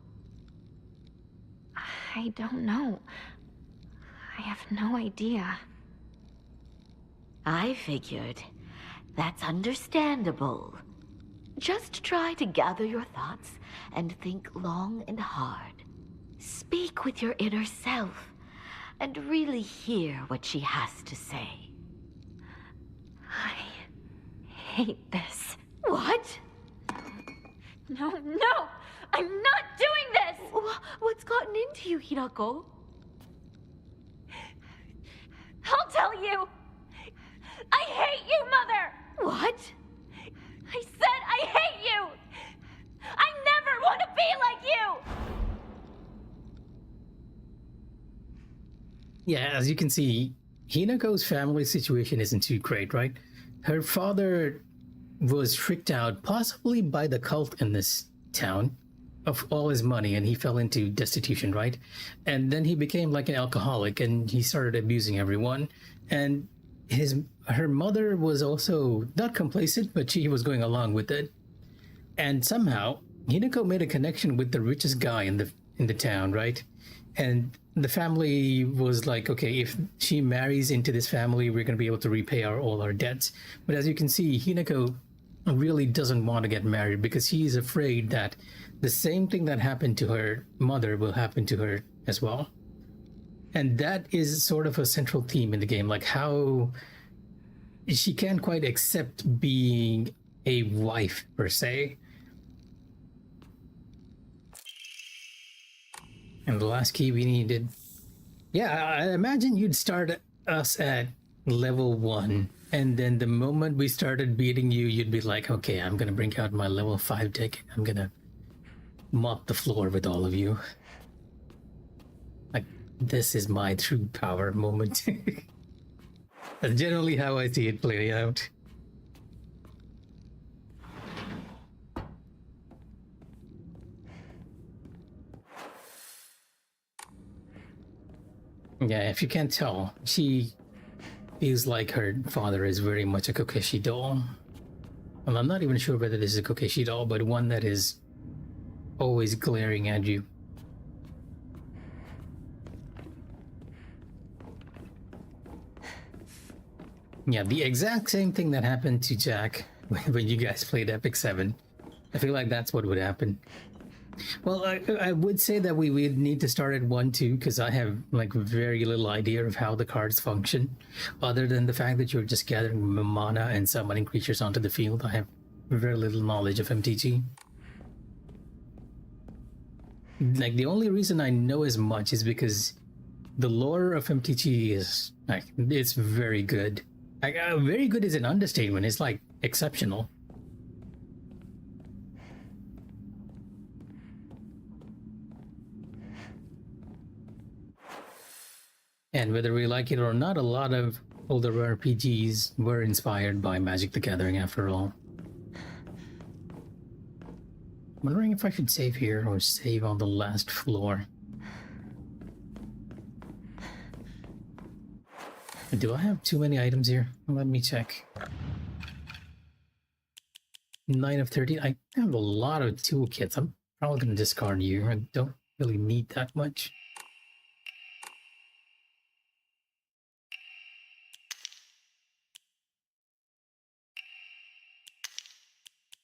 I don't know. I have no idea. I figured. That's understandable. Just try to gather your thoughts and think long and hard. Speak with your inner self and really hear what she has to say. I hate this. What? No, no! I'm not doing this! What's gotten into you, Hinako? I'll tell you! I hate you, Mother! What? I said I hate you! I never want to be like you! Yeah, as you can see, Hinako's family situation isn't too great, right? Her father was tricked out, possibly by the cult in this town, of all his money, and he fell into destitution, right? And then he became like an alcoholic, and he started abusing everyone. And her mother was also not complacent, but she was going along with it. And somehow Hinako made a connection with the richest guy in the town, right? And the family was like, okay, if she marries into this family, we're going to be able to repay all our debts. But as you can see, Hinako really doesn't want to get married because he's afraid that the same thing that happened to her mother will happen to her as well. And that is sort of a central theme in the game, like how she can't quite accept being a wife per se. And the last key we needed. Yeah, I imagine you'd start us at level 1. And then the moment we started beating you, you'd be like, okay, I'm going to bring out my level 5 deck. I'm going to mop the floor with all of you. Like, this is my true power moment. That's generally how I see it play out. Yeah, if you can't tell, she feels like her father is very much a Kokeshi doll. Well, I'm not even sure whether this is a Kokeshi doll, but one that is always glaring at you. Yeah, the exact same thing that happened to Jack when you guys played Epic 7. I feel like that's what would happen. Well, I would say that we would need to start at 1 too, because I have like very little idea of how the cards function, other than the fact that you're just gathering mana and summoning creatures onto the field. I have very little knowledge of MTG. Like, the only reason I know as much is because the lore of MTG is like, it's very good. Like, very good is an understatement. It's like exceptional. And whether we like it or not, a lot of older RPGs were inspired by Magic the Gathering after all. Wondering if I should save here or save on the last floor. Do I have too many items here? Let me check. 9 of 13. I have a lot of toolkits. I'm probably going to discard you. I don't really need that much.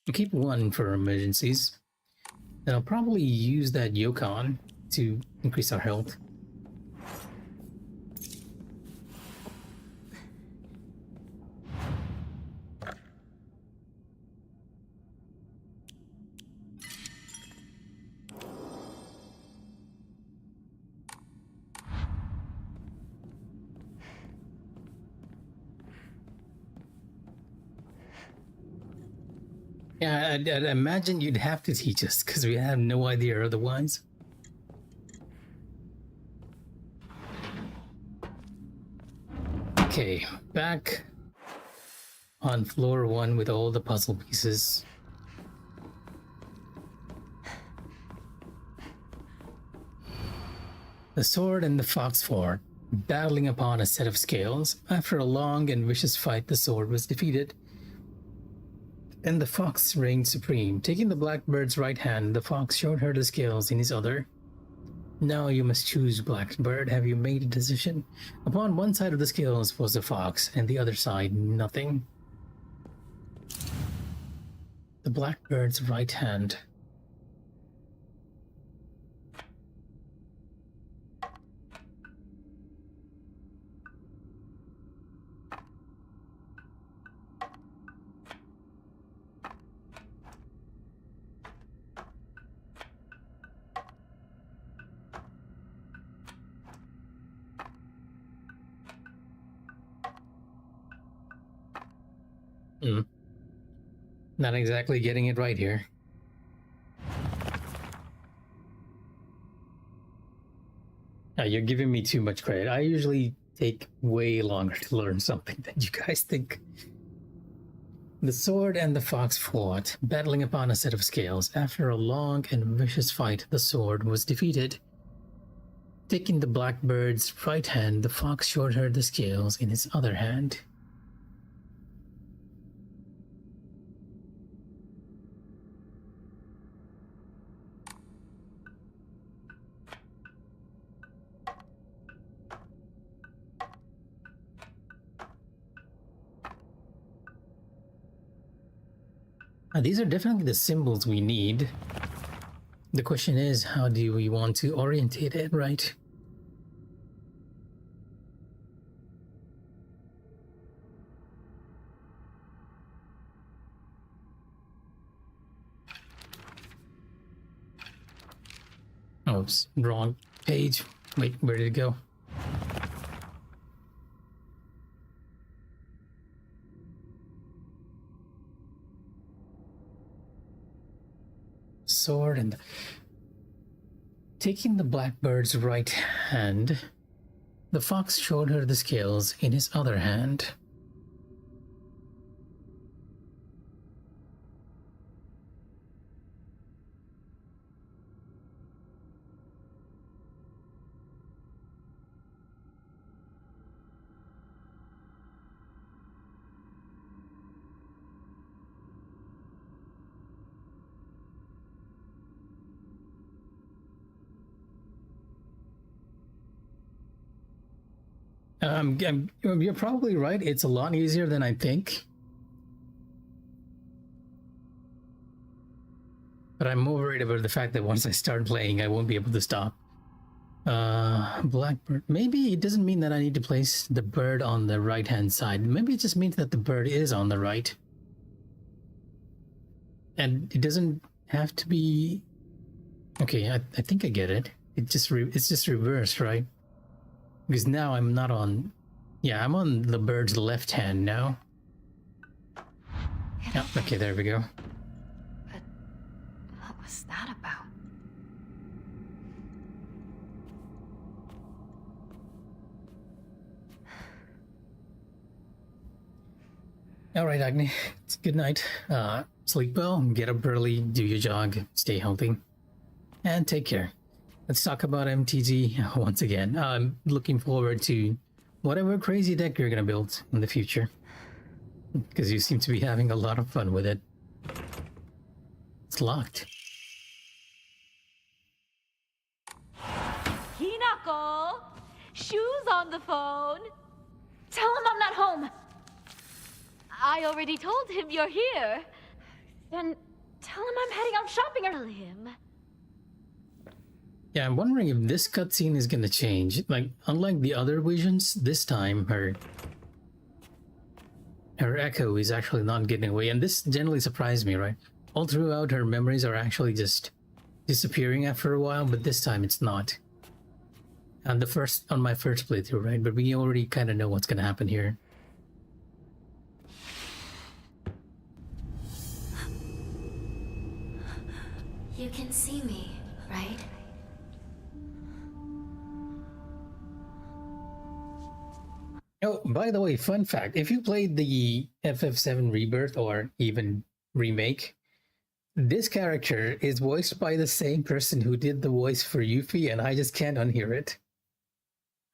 I'll keep 1 for emergencies. Then I'll probably use that Yokon to increase our health. Yeah, I'd imagine you'd have to teach us, because we have no idea otherwise. Okay, back on floor 1 with all the puzzle pieces. The sword and the fox fought, battling upon a set of scales. After a long and vicious fight, the sword was defeated, and the fox reigned supreme. Taking the blackbird's right hand, the fox showed her the scales in his other. Now you must choose, Blackbird. Have you made a decision? Upon one side of the scales was the fox, and the other side nothing. The Blackbird's right hand. Not exactly getting it right here. You're giving me too much credit. I usually take way longer to learn something than you guys think. The sword and the fox fought, battling upon a set of scales. After a long and vicious fight, the sword was defeated. Taking the Blackbird's right hand, the fox showed her the scales in his other hand. These are definitely the symbols we need. The question is, how do we want to orientate it, right? Oops, wrong page. Wait, where did it go? Sword and taking the Blackbird's right hand, the fox showed her the scales in his other hand. You're probably right. It's a lot easier than I think. But I'm more worried about the fact that once I start playing, I won't be able to stop. Blackbird. Maybe it doesn't mean that I need to place the bird on the right-hand side. Maybe it just means that the bird is on the right. And it doesn't have to be... Okay, I think I get it. It's just reversed, right? Because now I'm not on... Yeah, I'm on the bird's left hand now. Yeah, okay, there we go. But what was that about? Alright, Agni. It's good night. Sleep well, get up early, do your jog, stay healthy, and take care. Let's talk about MTG once again. I'm looking forward to whatever crazy deck you're gonna build in the future, because you seem to be having a lot of fun with it. It's locked. Hinako! Shoes on the phone! Tell him I'm not home! I already told him you're here. Then tell him I'm heading out shopping or... Tell him. Yeah, I'm wondering if this cutscene is gonna change. Like, unlike the other visions, this time her echo is actually not getting away, and this generally surprised me, right? All throughout, her memories are actually just disappearing after a while, but this time it's not. And on my first playthrough, right? But we already kind of know what's gonna happen here. You can see me, right? Oh, by the way, fun fact, if you played the FF7 Rebirth or even Remake, this character is voiced by the same person who did the voice for Yuffie, and I just can't unhear it.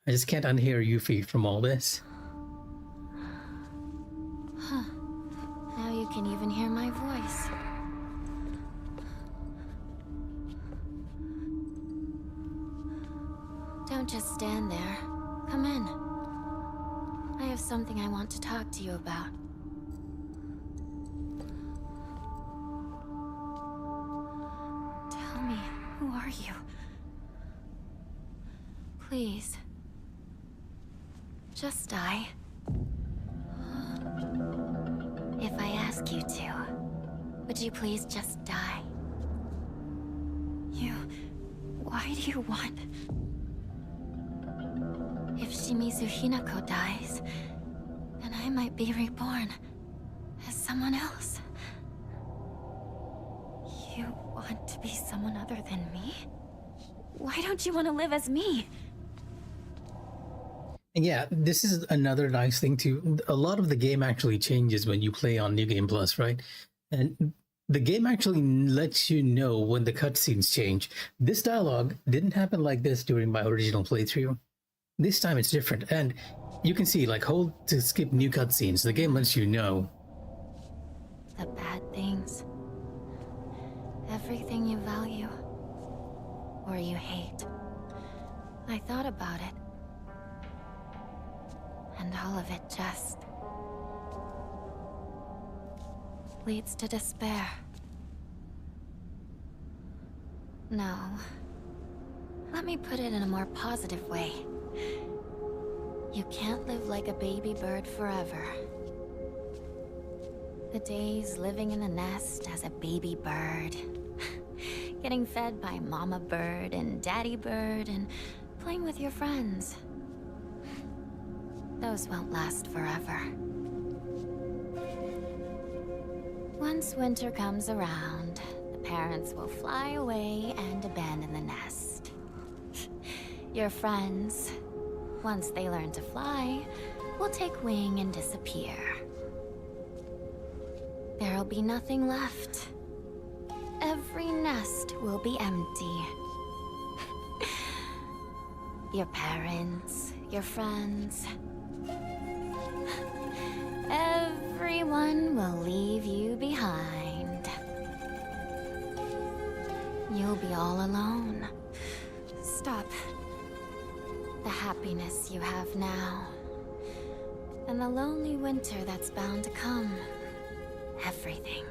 I just can't unhear Yuffie from all this. Huh. Now you can even hear my voice. Don't just stand there. Come in. I have something I want to talk to you about. are you? Please. Just die. If I ask you to, would you please just die? Why do you want... If Shimizu Hinako dies, then I might be reborn as someone else. You want to be someone other than me? Why don't you want to live as me? Yeah, this is another nice thing too. A lot of the game actually changes when you play on New Game Plus, right? And the game actually lets you know when the cutscenes change. This dialogue didn't happen like this during my original playthrough. This time it's different, and you can see, like, hold to skip new cutscenes. The game lets you know. The bad things. Everything you value. Or you hate. I thought about it. And all of it just... leads to despair. No. Let me put it in a more positive way. You can't live like a baby bird forever. The days living in a nest as a baby bird. Getting fed by mama bird and daddy bird and playing with your friends. Those won't last forever. Once winter comes around, the parents will fly away and abandon the nest. Your friends, once they learn to fly, will take wing and disappear. There'll be nothing left. Every nest will be empty. Your parents, your friends... everyone will leave you behind. You'll be all alone. Stop. The happiness you have now. And the lonely winter that's bound to come. Everything.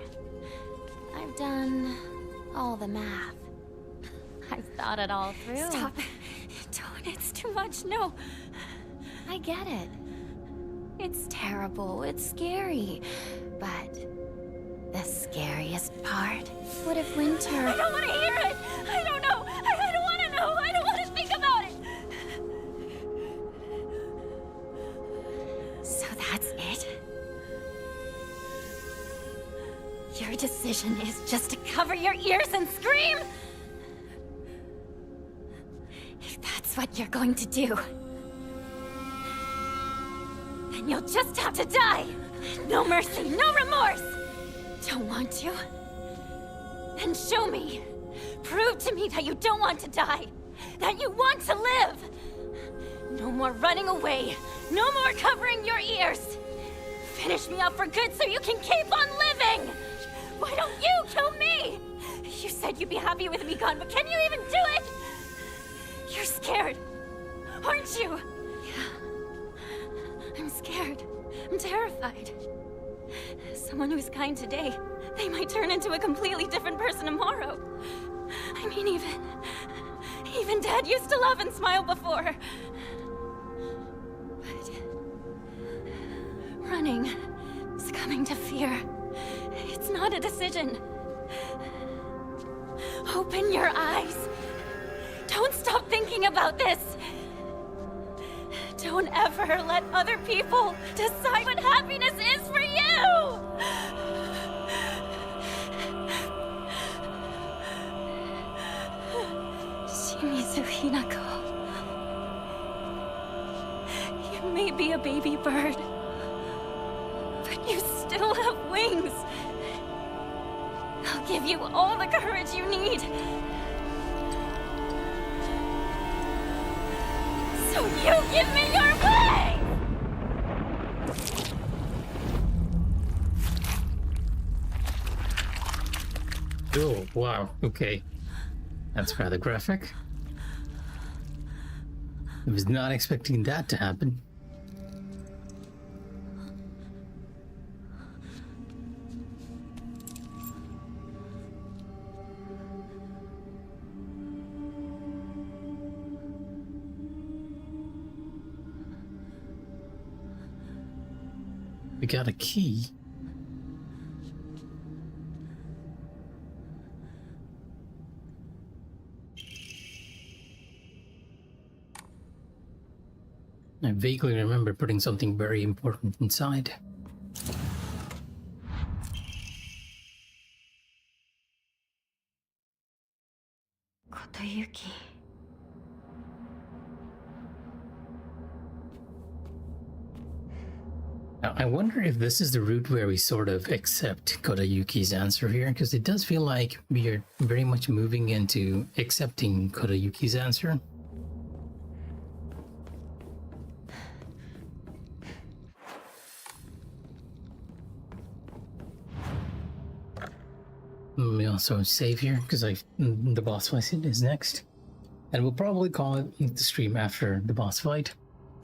I've done all the math. I've thought it all through. Stop. Don't. It's too much. No. I get it. It's terrible, it's scary, but the scariest part? What if winter... I don't want to hear it! I don't know! I don't want to know! I don't want to think about it! So that's it? Your decision is just to cover your ears and scream? If that's what you're going to do... you'll just have to die! No mercy, no remorse! Don't want to? Then show me! Prove to me that you don't want to die! That you want to live! No more running away! No more covering your ears! Finish me up for good so you can keep on living! Why don't you kill me? You said you'd be happy with me gone, but can you even do it? You're scared, aren't you? I'm scared. I'm terrified. Someone who's kind today, they might turn into a completely different person tomorrow. I mean, even Dad used to laugh and smile before. But running, succumbing to fear, it's not a decision. Open your eyes. Don't stop thinking about this. Don't ever let other people decide what happiness is for you! Shimizu Hinako. You may be a baby bird, but you still have wings. I'll give you all the courage you need. So you give me your way! Oh, wow, okay. That's rather graphic. I was not expecting that to happen. We got a key. I vaguely remember putting something very important inside. Kotoyuki. Now, I wonder if this is the route where we sort of accept Kodayuki's answer here, because it does feel like we are very much moving into accepting Kodayuki's answer. We also save here, because the boss fight is next. And we'll probably call it the stream after the boss fight.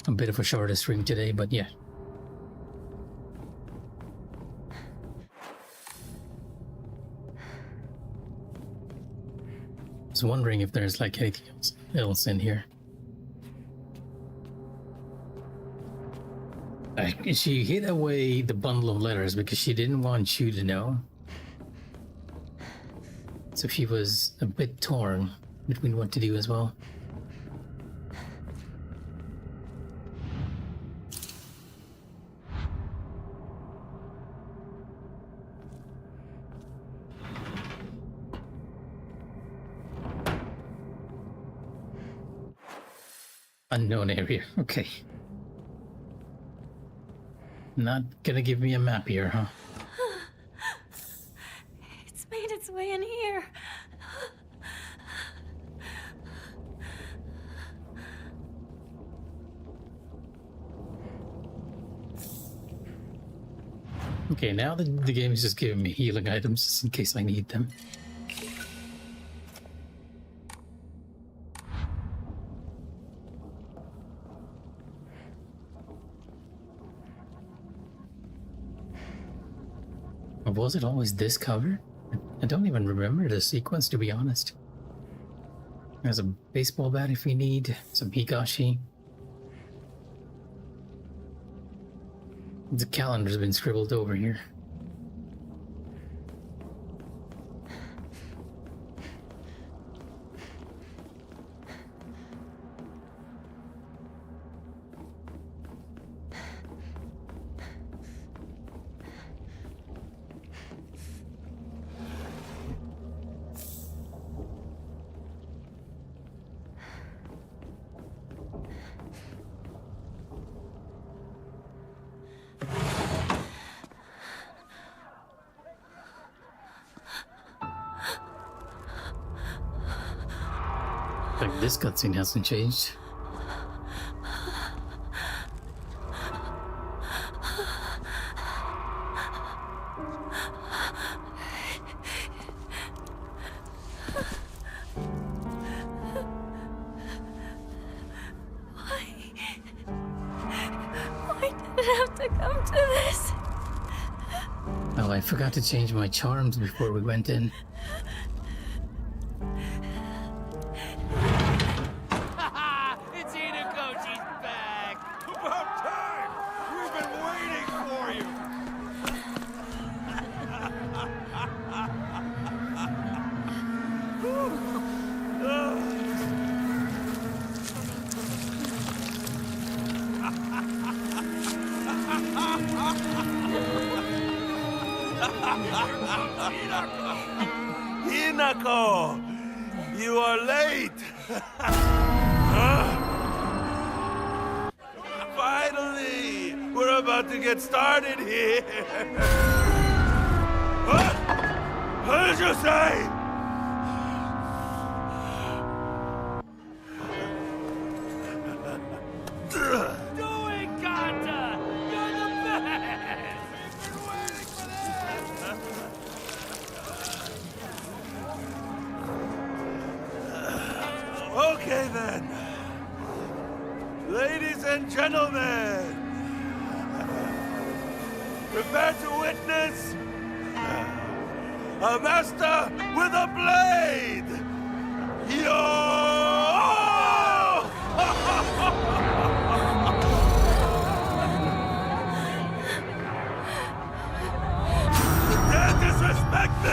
A bit of a shorter stream today, but yeah. I was wondering if there's like anything else in here. She hid away the bundle of letters because she didn't want you to know. So she was a bit torn between what to do as well. Unknown area, okay. Not gonna give me a map here, huh? It's made its way in here. Okay, now the game is just giving me healing items just in case I need them. Was it always this cover? I don't even remember the sequence, to be honest. There's a baseball bat if we need, some higashi. The calendar's been scribbled over here. Like this cutscene hasn't changed. Why did it have to come to this? Oh, I forgot to change my charms before we went in. It's Inako, she's back! About time! We've been waiting for you! Hinako! You are late! Finally! We're about to get started here! What? What did you say? Doing Kanta! You're the best! Okay then. Ladies and gentlemen, prepare to witness a master with a blade! Yo! protect me!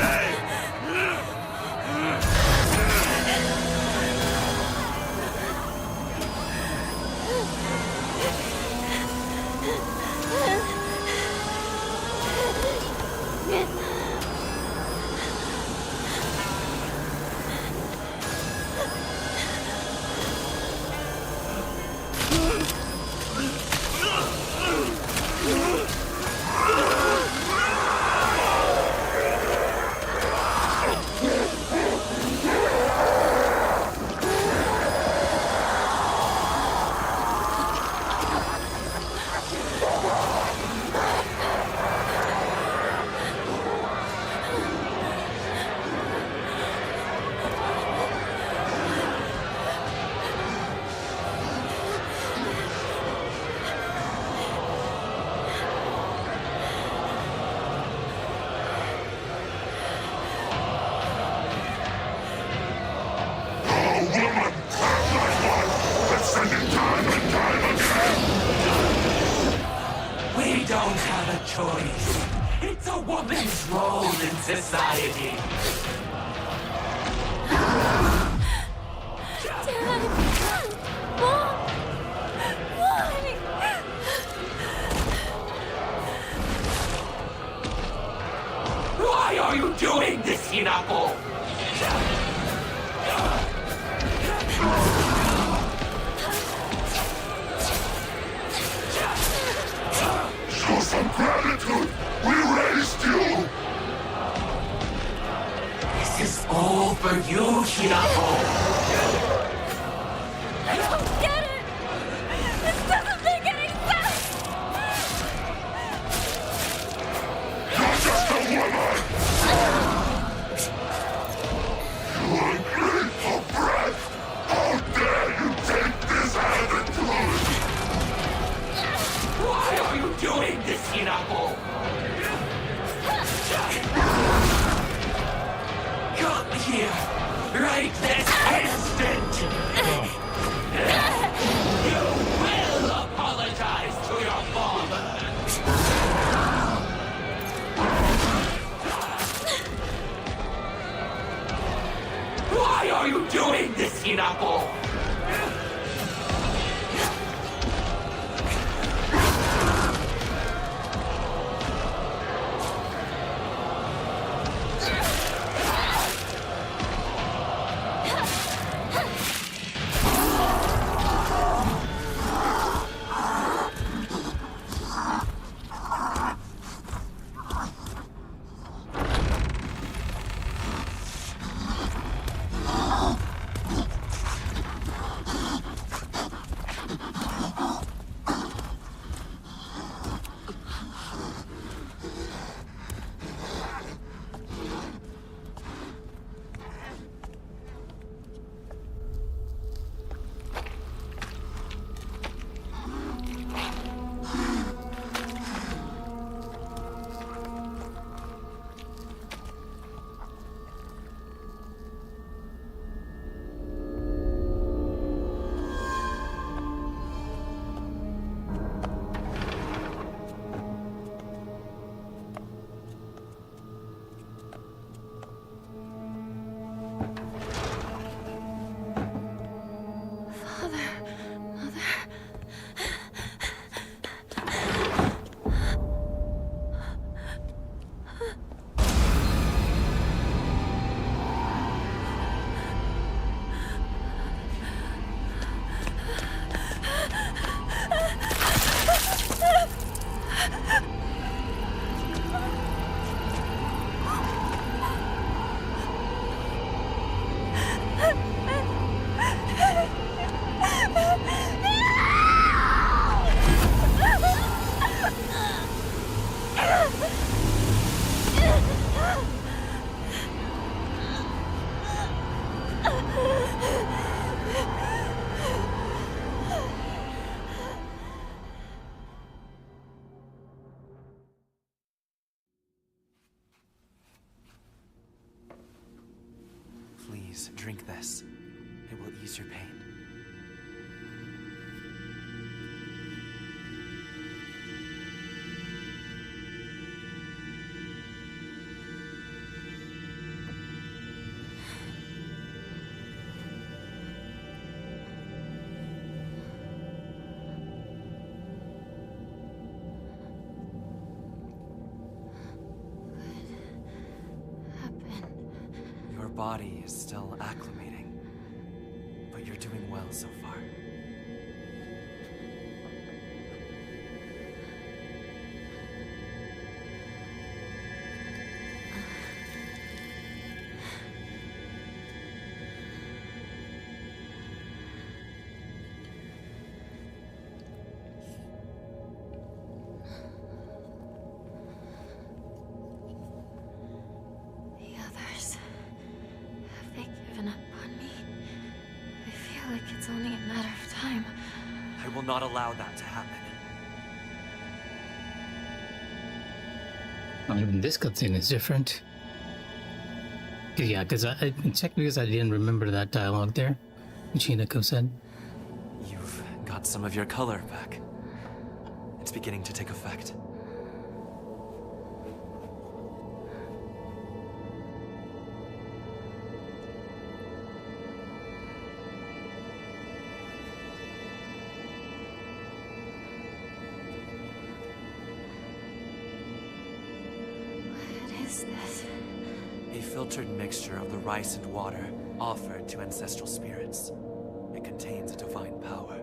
We don't have a choice. It's a woman's role in society. Why are you doing this, Hinako? Show some gratitude! We raised you! This is all for you, Hinako. I don't get it! This doesn't make any sense! You're just a woman! You ungrateful brat! How dare you take this attitude! Why are you doing this, Hinako? Come here, right this instant! You will apologize to your father! Why are you doing this, Hinako? Please, drink this. It will ease your pain. body is still acclimating, but you're doing well so far. The others, have they given up on me? I feel like it's only a matter of time. I will not allow that to happen. Even this cutscene is different. Yeah, because I checked because I didn't remember that dialogue there, which Hinako said. You've got some of your color back. It's beginning to take effect. What is this? A filtered mixture of the rice and water offered to ancestral spirits. It contains a divine power.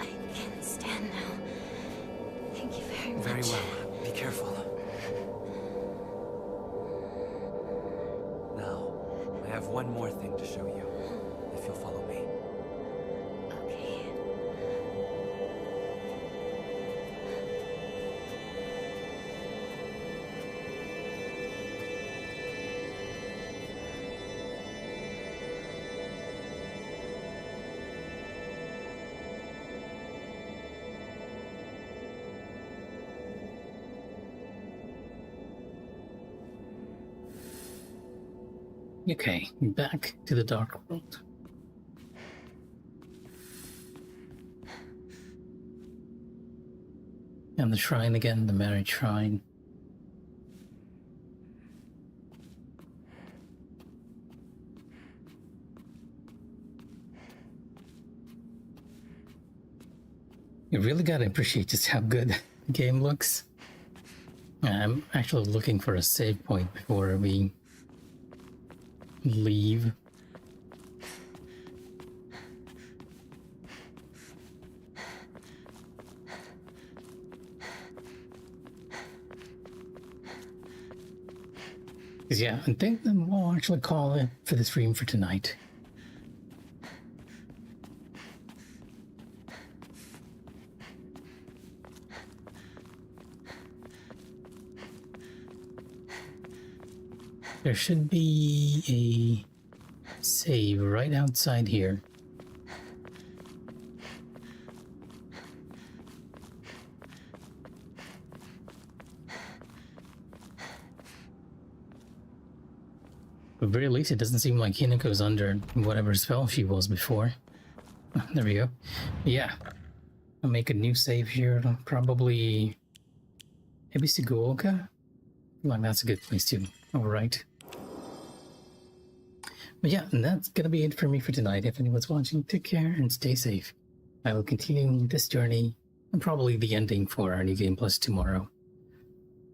I can stand now. Thank you very much. Very well. Be careful. Now, I have one more thing to show you, if you'll follow me. Okay. Okay, back to the Dark World. And the shrine again, the marriage shrine. You really gotta appreciate just how good the game looks. I'm actually looking for a save point before we leave. Yeah, I think we'll actually call it for the stream for tonight. There should be a save right outside here. At the very least, it doesn't seem like Hinako's under whatever spell she was before. There we go. Yeah. I'll make a new save here. Probably maybe Sugaoka? Like that's a good place too. Alright. But yeah, and that's gonna be it for me for tonight. If anyone's watching, take care and stay safe. I will continue this journey and probably the ending for our New Game Plus tomorrow.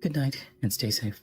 Good night and stay safe.